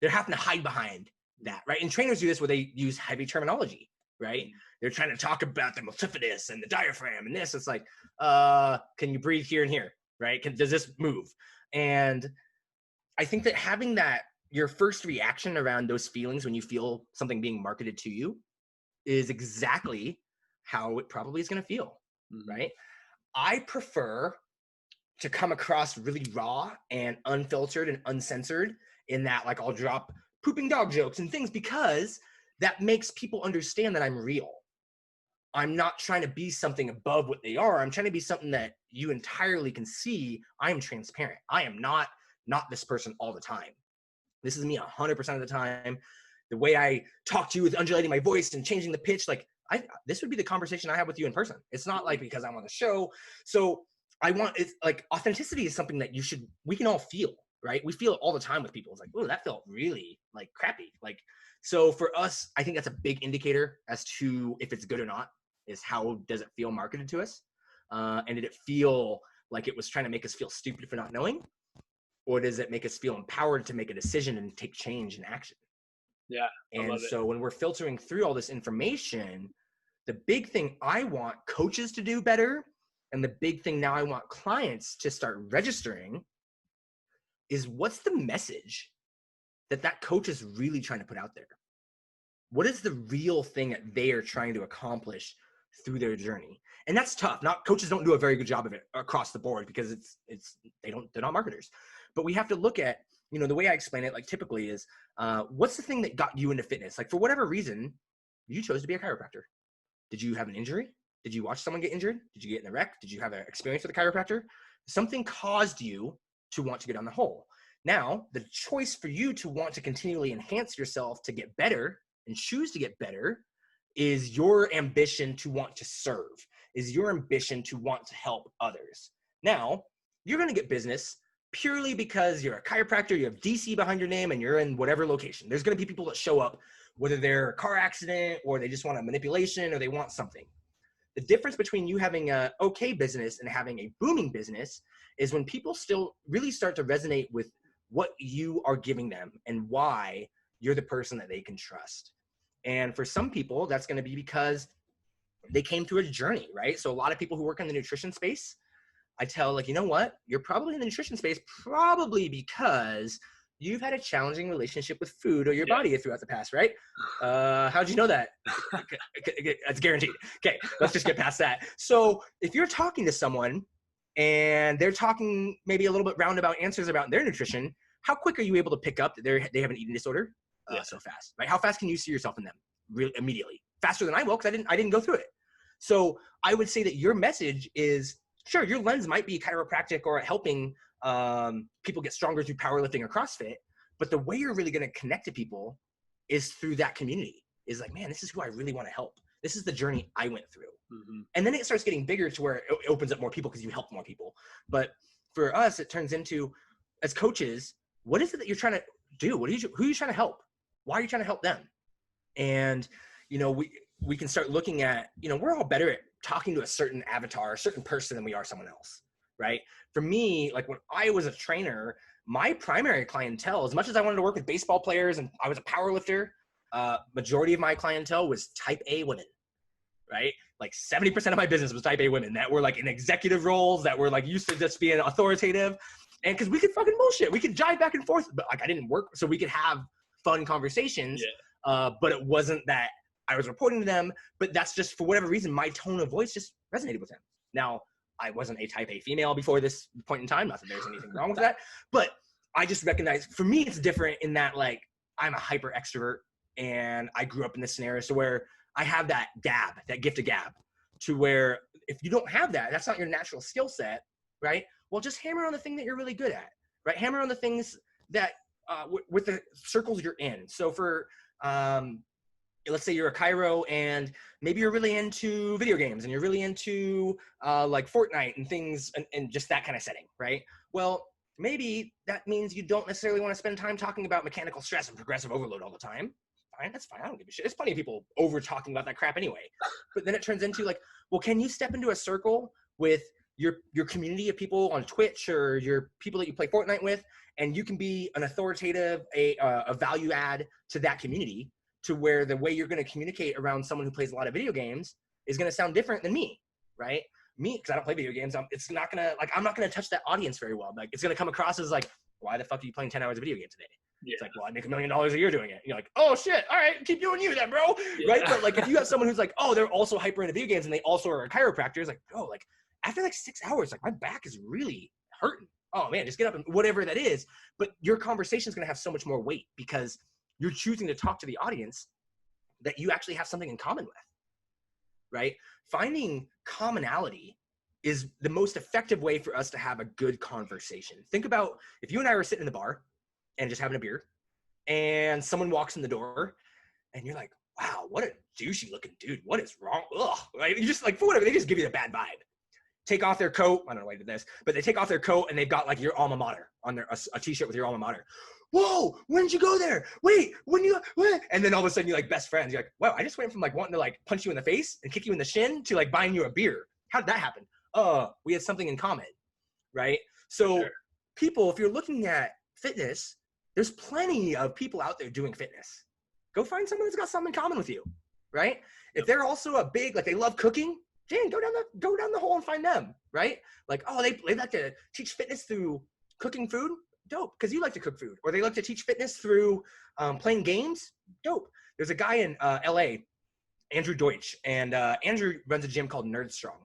they're having to hide behind that, right? And trainers do this where they use heavy terminology, right? They're trying to talk about the multifidus and the diaphragm and this. It's like, can you breathe here and here, right? Does this move? And I think that having that, your first reaction around those feelings when you feel something being marketed to you, is exactly how it probably is going to feel, right? I prefer to come across really raw and unfiltered and uncensored in that, like, I'll drop pooping dog jokes and things because that makes people understand that I'm real. I'm not trying to be something above what they are. I'm trying to be something that you entirely can see. I am transparent. I am not this person all the time. This is me 100% of the time. The way I talk to you with undulating my voice and changing the pitch, like this would be the conversation I have with you in person. It's not like because I'm on the show. So it's like authenticity is something that we can all feel, right? We feel it all the time with people. It's like, oh, that felt really like crappy. Like, so for us, I think that's a big indicator as to if it's good or not, is how does it feel marketed to us? And did it feel like it was trying to make us feel stupid for not knowing? Or does it make us feel empowered to make a decision and take change and action? Yeah. And so when we're filtering through all this information, the big thing I want coaches to do better, and the big thing now I want clients to start registering, is what's the message that coach is really trying to put out there? What is the real thing that they are trying to accomplish through their journey? And that's tough. Coaches don't do a very good job of it across the board because they're not marketers. But we have to look at, the way I explain it, like typically is, what's the thing that got you into fitness? Like, for whatever reason, you chose to be a chiropractor. Did you have an injury? Did you watch someone get injured? Did you get in a wreck? Did you have an experience with a chiropractor? Something caused you to want to get on the hole. Now, the choice for you to want to continually enhance yourself to get better and choose to get better is your ambition to want to serve, is your ambition to want to help others. Now, you're going to get business purely because you're a chiropractor, you have DC behind your name, and you're in whatever location. There's going to be people that show up, whether they're a car accident or they just want a manipulation or they want something. The difference between you having a okay business and having a booming business is when people still really start to resonate with what you are giving them and why you're the person that they can trust. And for some people, that's going to be because they came through a journey, right? So a lot of people who work in the nutrition space, I tell, like, you know what? You're probably in the nutrition space probably because you've had a challenging relationship with food or your body throughout the past, right? How'd you know that? That's guaranteed. Okay, let's just get past that. So if you're talking to someone and they're talking maybe a little bit roundabout answers about their nutrition, how quick are you able to pick up that they have an eating disorder? So fast, right? How fast can you see yourself in them? Really immediately, faster than I will, because I didn't go through it. So I would say that your message is, sure, your lens might be chiropractic or helping people get stronger through powerlifting or CrossFit, but the way you're really going to connect to people is through that community. Is like, man, this is who I really want to help. This is the journey I went through. And then it starts getting bigger to where it opens up more people because you help more people. But for us, it turns into, as coaches, what is it that you're trying to do? Who are you trying to help? Why are you trying to help them? And, you know, we can start looking at, you know, we're all better at talking to a certain avatar, a certain person than we are someone else, right? For me, like when I was a trainer, my primary clientele, as much as I wanted to work with baseball players and I was a power lifter, majority of my clientele was type A women, right? Like 70% of my business was type A women that were like in executive roles, that were like used to just being authoritative. And because we could fucking bullshit, we could jive back and forth, but like I didn't work, so we could have fun conversations. But it wasn't that I was reporting to them, but that's just, for whatever reason, my tone of voice just resonated with them. Now, I wasn't a type A female before this point in time, not that there's anything wrong with that, but I just recognize, for me, it's different in that, like, I'm a hyper extrovert, and I grew up in this scenario, so where I have that gab, that gift of gab, to where if you don't have that, that's not your natural skill set, right? Well, just hammer on the thing that you're really good at, right? Hammer on the things that, with the circles you're in. So for, let's say you're a chiro and maybe you're really into video games and you're really into like Fortnite and things and just that kind of setting, right? Well, maybe that means you don't necessarily want to spend time talking about mechanical stress and progressive overload all the time. Fine, that's fine. I don't give a shit. There's plenty of people over talking about that crap anyway. But then it turns into like, well, can you step into a circle with your community of people on Twitch or your people that you play Fortnite with, and you can be an authoritative, a value add to that community, to where the way you're going to communicate around someone who plays a lot of video games is going to sound different than me, right? Me, because I don't play video games, it's not going to, like, I'm not going to touch that audience very well. Like, it's going to come across as like, why the fuck are you playing 10 hours of video games today? Yeah. It's like, well, I make $1 million a year doing it. And you're like, oh shit, all right, keep doing you then, bro. Yeah. Right? But like, if you have someone who's like, oh, they're also hyper into video games and they also are a chiropractor, it's like, oh, like after like 6 hours, like my back is really hurting. Oh man, just get up and whatever that is. But your conversation is going to have so much more weight because you're choosing to talk to the audience that you actually have something in common with, right? Finding commonality is the most effective way for us to have a good conversation. Think about if you and I were sitting in the bar and just having a beer and someone walks in the door and you're like, wow, what a douchey looking dude. What is wrong? Ugh, right? You just like, for whatever, they just give you the bad vibe. Take off their coat. I don't know why I did this, but they take off their coat and they've got like your alma mater on their, a t-shirt with your alma mater. Whoa, when did you go there? Wait, what? And then all of a sudden you're like best friends. You're like, wow, I just went from like wanting to like punch you in the face and kick you in the shin to like buying you a beer. How did that happen? We had something in common, right? So sure. People, if you're looking at fitness, there's plenty of people out there doing fitness. Go find someone that's got something in common with you, right? If they're also a big, like they love cooking, Jane, go down the hole and find them, right? Like, oh, they like to teach fitness through cooking food. Dope, because you like to cook food. Or they like to teach fitness through playing games. Dope. There's a guy in LA, Andrew Deutsch, and Andrew runs a gym called Nerd Strong.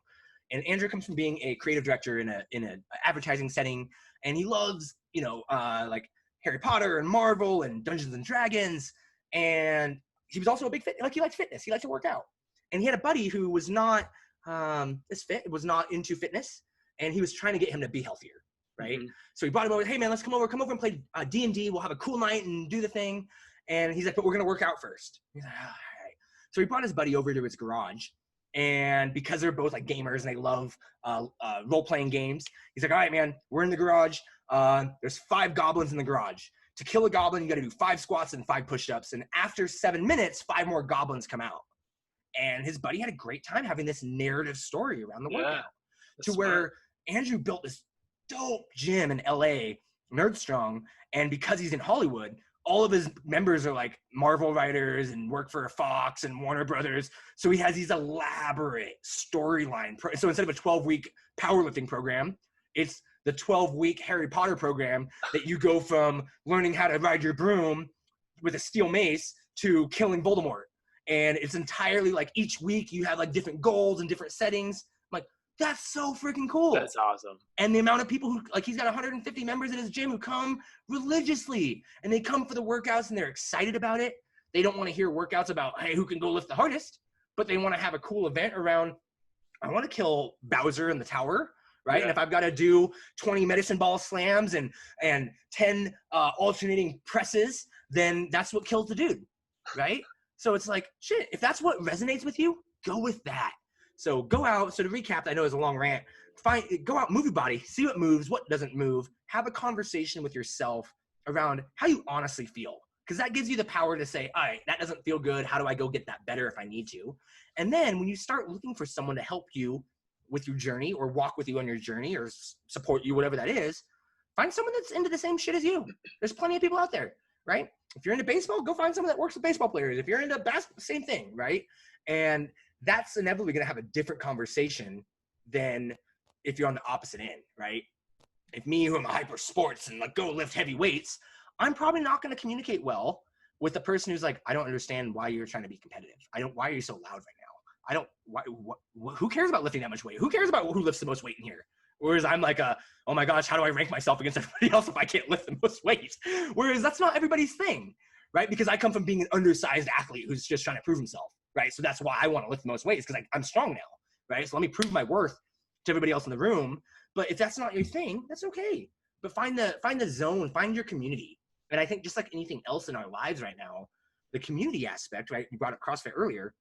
And Andrew comes from being a creative director in an advertising setting, and he loves, you know, like Harry Potter and Marvel and Dungeons and Dragons. And he was also a big he liked fitness. He liked to work out. And he had a buddy who was not was not into fitness, and he was trying to get him to be healthier. Right. Mm-hmm. So he brought him over. Hey man, let's come over and play D&D. We'll have a cool night and do the thing. And he's like, but we're going to work out first. He's like, all right. So he brought his buddy over to his garage. And because they're both like gamers and they love role-playing games, he's like, all right, man, we're in the garage. There's 5 goblins in the garage. To kill a goblin, you got to do 5 squats and 5 push-ups. And after 7 minutes, 5 more goblins come out. And his buddy had a great time having this narrative story around the workout. To smart. Where Andrew built this dope gym in LA, Nerd Strong, and because he's in Hollywood, all of his members are like Marvel writers and work for Fox and Warner Brothers. So he has these elaborate storyline. So instead of a 12-week powerlifting program, it's the 12-week Harry Potter program that you go from learning how to ride your broom with a steel mace to killing Voldemort. And it's entirely like each week you have like different goals and different settings. I'm like, that's so freaking cool. That's awesome. And the amount of people who, like, he's got 150 members in his gym who come religiously, and they come for the workouts and they're excited about it. They don't want to hear workouts about, hey, who can go lift the hardest, but they want to have a cool event around, I want to kill Bowser in the tower, right? Yeah. And if I've got to do 20 medicine ball slams and 10 alternating presses, then that's what kills the dude, right? So it's like, shit, if that's what resonates with you, go with that. So go out. So to recap, I know it's a long rant. Go out, move your body, see what moves, what doesn't move. Have a conversation with yourself around how you honestly feel, because that gives you the power to say, all right, that doesn't feel good. How do I go get that better if I need to? And then when you start looking for someone to help you with your journey or walk with you on your journey or support you, whatever that is, find someone that's into the same shit as you. There's plenty of people out there, right? If you're into baseball, go find someone that works with baseball players. If you're into basketball, same thing, right? And that's inevitably going to have a different conversation than if you're on the opposite end, right? If me, who am a hyper sports and like go lift heavy weights, I'm probably not going to communicate well with the person who's like, I don't understand why you're trying to be competitive. Why are you so loud right now? Who cares about lifting that much weight? Who cares about who lifts the most weight in here? Whereas I'm like, oh my gosh, how do I rank myself against everybody else if I can't lift the most weight? Whereas that's not everybody's thing, right? Because I come from being an undersized athlete who's just trying to prove himself, right? So that's why I want to lift the most weights, because I'm strong now, right? So let me prove my worth to everybody else in the room. But if that's not your thing, that's okay. But find the zone, find your community. And I think just like anything else in our lives right now, the community aspect, right? You brought up CrossFit earlier.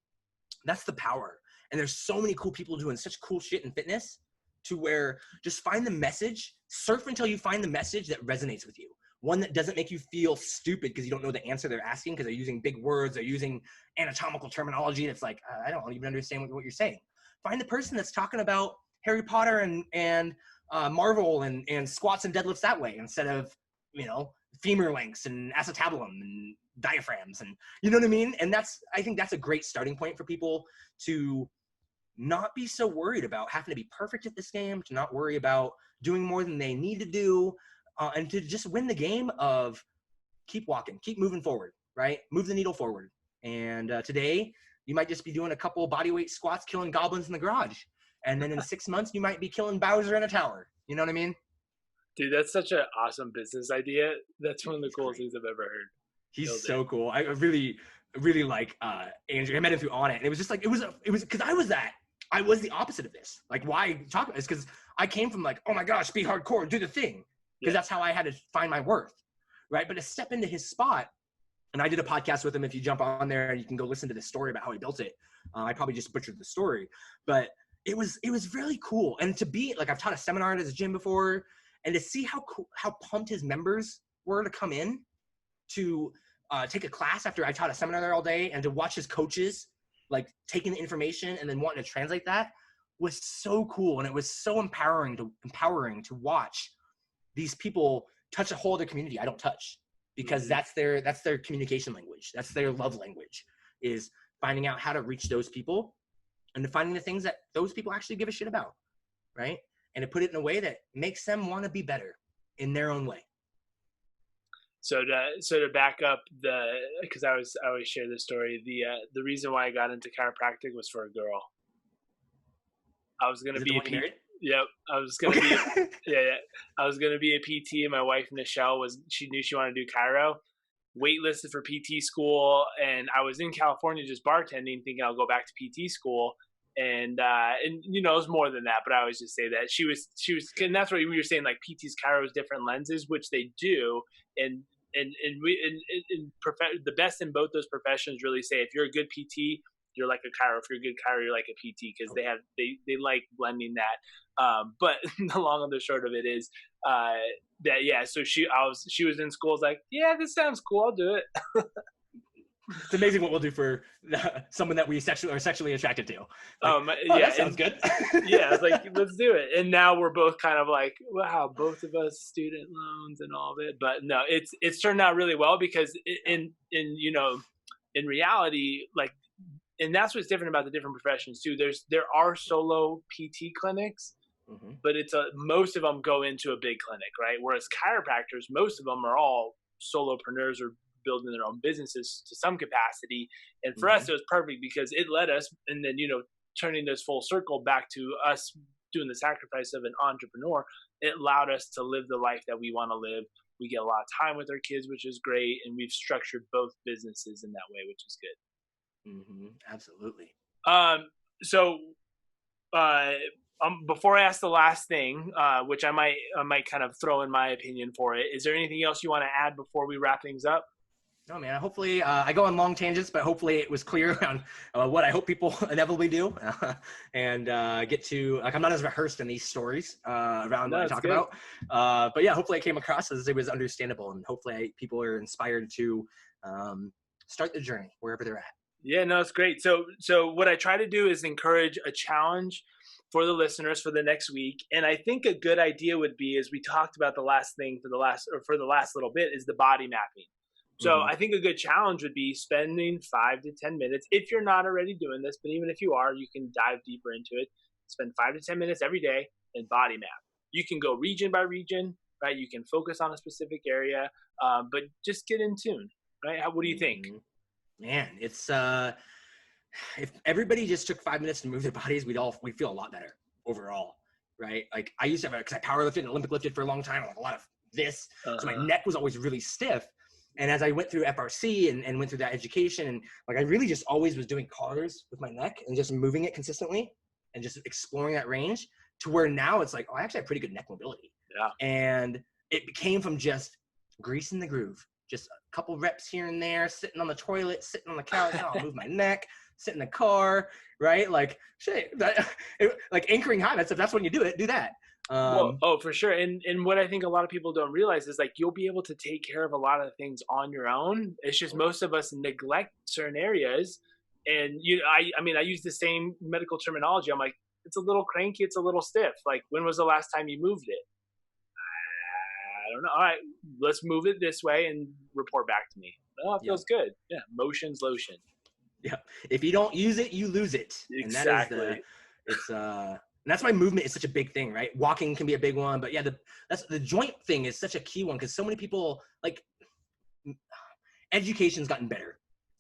That's the power. And there's so many cool people doing such cool shit in fitness, to where just find the message, surf until you find the message that resonates with you. One that doesn't make you feel stupid because you don't know the answer they're asking, because they're using big words, they're using anatomical terminology that's like, I don't even understand what you're saying. Find the person that's talking about Harry Potter and Marvel and squats and deadlifts that way, instead of, femur lengths and acetabulum and diaphragms, and you know what I mean? And I think that's a great starting point for people to not be so worried about having to be perfect at this game, to not worry about doing more than they need to do, and to just win the game of keep walking, keep moving forward, right? Move the needle forward. And today, you might just be doing a couple bodyweight squats, killing goblins in the garage. And then in 6 months, you might be killing Bowser in a tower. You know what I mean? Dude, that's such an awesome business idea. That's one of the coolest things I've ever heard. He's so cool. I really, really like Andrew. I met him through On It. And it was just like, it was because I was the opposite of this. Like, why talk about this? Because I came from like, oh my gosh, be hardcore, do the thing. Because that's how I had to find my worth, right? But to step into his spot, and I did a podcast with him. If you jump on there, and you can go listen to the story about how he built it. I probably just butchered the story, but it was really cool. And to be like, I've taught a seminar at his gym before, and to see how pumped his members were to come in to take a class after I taught a seminar there all day, and to watch his coaches like taking the information and then wanting to translate that was so cool. And it was so empowering to watch these people touch a whole other community I don't touch, because that's their communication language. That's their love language, is finding out how to reach those people and to finding the things that those people actually give a shit about, right? And to put it in a way that makes them want to be better in their own way. So to back up because I always share this story. The reason why I got into chiropractic was for a girl. I was gonna be a PT. Yep, I was gonna be. I was gonna be a PT, and my wife Nichelle she knew she wanted to do chiro. Waitlisted for PT school, and I was in California just bartending, thinking I'll go back to PT school. And it was more than that, but I always just say that she was, and that's what we were saying, like PTs, chiros, different lenses, which they do, and the best in both those professions really say if you're a good PT, you're like a chiro. If you're a good chiro, you're like a PT, because they like blending that. But the long and the short of it is that so she was in school. I was like, yeah, this sounds cool. I'll do it. It's amazing what we'll do for someone that we are sexually attracted to. Like, Yeah, that sounds good. Yeah, it's like, let's do it. And now we're both kind of like, wow, both of us student loans and all of it. But no, it's turned out really well because in reality, like, and that's what's different about the different professions too. There are solo PT clinics, but most of them go into a big clinic, right? Whereas chiropractors, most of them are all solopreneurs or building their own businesses to some capacity. And for us, it was perfect because it led us, and then turning this full circle back to us doing the sacrifice of an entrepreneur, it allowed us to live the life that we want to live. We get a lot of time with our kids, which is great, and we've structured both businesses in that way, which is good. Absolutely. So before I ask the last thing, which I might kind of throw in my opinion for it, is there anything else you want to add before we wrap things up? No, man. Hopefully, I go on long tangents, but hopefully it was clear around what I hope people inevitably do, and get to, like, I'm not as rehearsed in these stories around what I talk about. But yeah, hopefully it came across as it was understandable, and hopefully people are inspired to start the journey wherever they're at. Yeah, no, it's great. So what I try to do is encourage a challenge for the listeners for the next week. And I think a good idea would be, as we talked about the last thing for the last little bit, is the body mapping. So I think a good challenge would be spending 5 to 10 minutes, if you're not already doing this, but even if you are, you can dive deeper into it. Spend 5 to 10 minutes every day and body map. You can go region by region, right? You can focus on a specific area, but just get in tune, right? What do you think? Man, it's if everybody just took 5 minutes to move their bodies, we'd feel a lot better overall, right? Like, I used to have because I powerlifted and Olympic lifted for a long time, like a lot of this, so my neck was always really stiff. And as I went through FRC and went through that education, and like, I really just always was doing cars with my neck and just moving it consistently and just exploring that range, to where now it's like, oh, I actually have pretty good neck mobility. Yeah. And it came from just greasing the groove, just a couple reps here and there, sitting on the toilet, sitting on the couch, I'll move my neck, sit in the car, right? Like, shit, like anchoring high, that's when you do it, do that. For sure. And what I think a lot of people don't realize is, like, you'll be able to take care of a lot of things on your own. It's just most of us neglect certain areas. And I use the same medical terminology. I'm like, it's a little cranky, it's a little stiff. Like, when was the last time you moved it? I don't know. All right, let's move it this way and report back to me. Oh, it feels good. Yeah, motion's lotion. Yeah, if you don't use it, you lose it. Exactly. And that's why movement is such a big thing, right? Walking can be a big one, but yeah, the joint thing is such a key one, because so many people, like, education's gotten better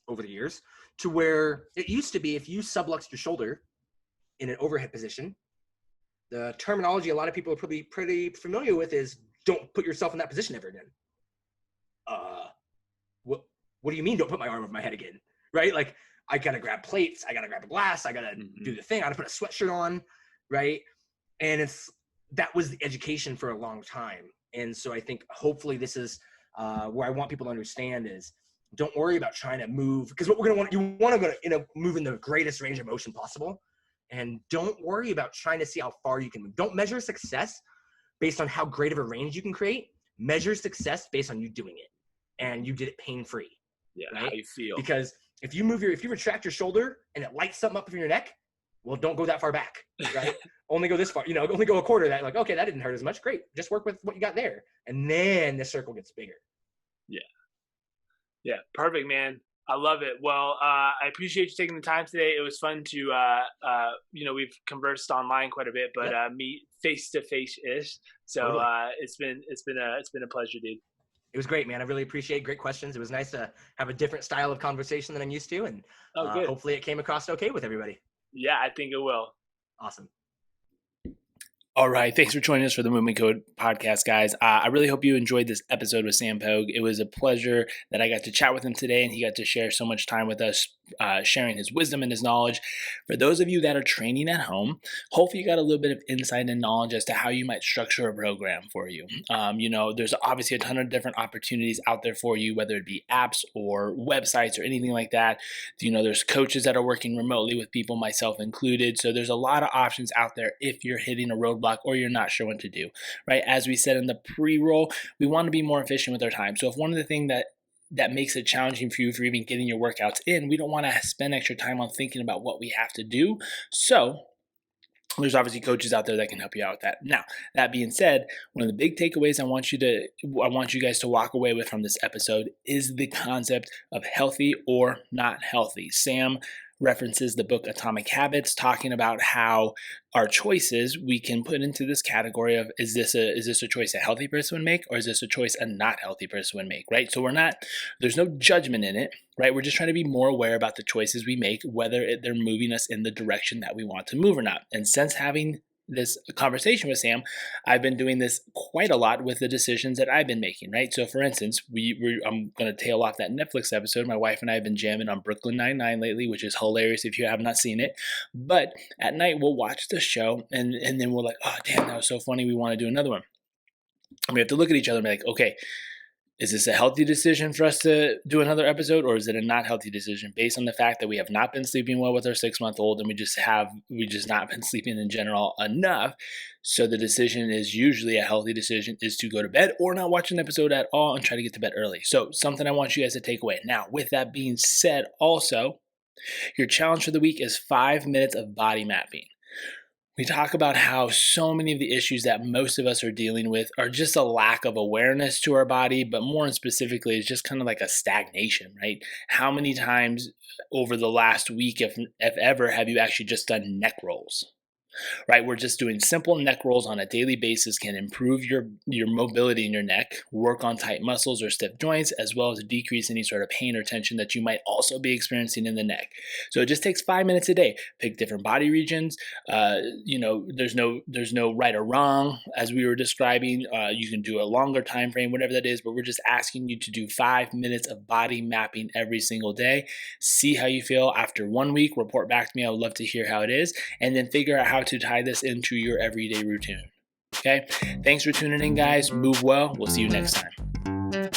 over the years, to where it used to be, if you subluxed your shoulder in an overhead position, the terminology a lot of people are probably pretty familiar with is, don't put yourself in that position ever again. What do you mean, don't put my arm over my head again? Right? Like, I gotta grab plates, I gotta grab a glass, I gotta do the thing, I gotta put a sweatshirt on, right? And that was the education for a long time. And so I think hopefully this is where I want people to understand is, don't worry about trying to move, because what you want to move in the greatest range of motion possible. And don't worry about trying to see how far you can move. Don't measure success based on how great of a range you can create. Measure success based on you doing it, and you did it pain-free. Yeah, right? how you feel. Because if you retract your shoulder and it lights something up in your neck, well, don't go that far back, right? Only go this far, only go a quarter of that. Like, okay, that didn't hurt as much. Great. Just work with what you got there. And then the circle gets bigger. Yeah. Yeah. Perfect, man. I love it. Well, I appreciate you taking the time today. It was fun to, we've conversed online quite a bit, but meet face to face ish. So totally. It's been a pleasure, dude. It was great, man. I really appreciate great questions. It was nice to have a different style of conversation than I'm used to, and hopefully it came across okay with everybody. Yeah, I think it will. Awesome. All right. Thanks for joining us for the Movement Code podcast, guys. I really hope you enjoyed this episode with Sam Pogue. It was a pleasure that I got to chat with him today, and he got to share so much time with us, sharing his wisdom and his knowledge. For those of you that are training at home, hopefully you got a little bit of insight and knowledge as to how you might structure a program for you. There's obviously a ton of different opportunities out there for you, whether it be apps or websites or anything like that. There's coaches that are working remotely with people, myself included. So there's a lot of options out there if you're hitting a roadblock or you're not sure what to do, right? As we said in the pre-roll, we want to be more efficient with our time. So if one of the things that that makes it challenging for you for even getting your workouts in. We don't want to spend extra time on thinking about what we have to do. So there's obviously coaches out there that can help you out with that. Now, that being said, one of the big takeaways I want you guys to walk away with from this episode is the concept of healthy or not healthy. Sam references the book Atomic Habits, talking about how our choices we can put into this category of is this a choice a healthy person would make, or is this a choice a not healthy person would make, right? So there's no judgment in it, right? We're just trying to be more aware about the choices we make, whether they're moving us in the direction that we want to move or not. And since having this conversation with Sam, I've been doing this quite a lot with the decisions that I've been making, right? So for instance, I'm going to tail off that Netflix episode. My wife and I have been jamming on Brooklyn Nine-Nine lately, which is hilarious if you have not seen it. But at night, we'll watch the show and then we're like, oh, damn, that was so funny. We want to do another one. And we have to look at each other and be like, okay, is this a healthy decision for us to do another episode, or is it a not healthy decision based on the fact that we have not been sleeping well with our 6-month-old and we just not been sleeping in general enough? So the decision is usually a healthy decision is to go to bed or not watch an episode at all and try to get to bed early. So something I want you guys to take away. Now, with that being said, also, your challenge for the week is 5 minutes of body mapping. We talk about how so many of the issues that most of us are dealing with are just a lack of awareness to our body, but more specifically, it's just kind of like a stagnation, right? How many times over the last week, if ever, have you actually just done neck rolls? Right? We're just doing simple neck rolls on a daily basis can improve your mobility in your neck, work on tight muscles or stiff joints, as well as decrease any sort of pain or tension that you might also be experiencing in the neck. So it just takes 5 minutes a day. Pick different body regions. There's no right or wrong, as we were describing. You can do a longer time frame, whatever that is, but we're just asking you to do 5 minutes of body mapping every single day. See how you feel after 1 week. Report back to me. I would love to hear how it is, and then figure out how to tie this into your everyday routine. Okay? Thanks for tuning in, guys. Move well. We'll see you next time.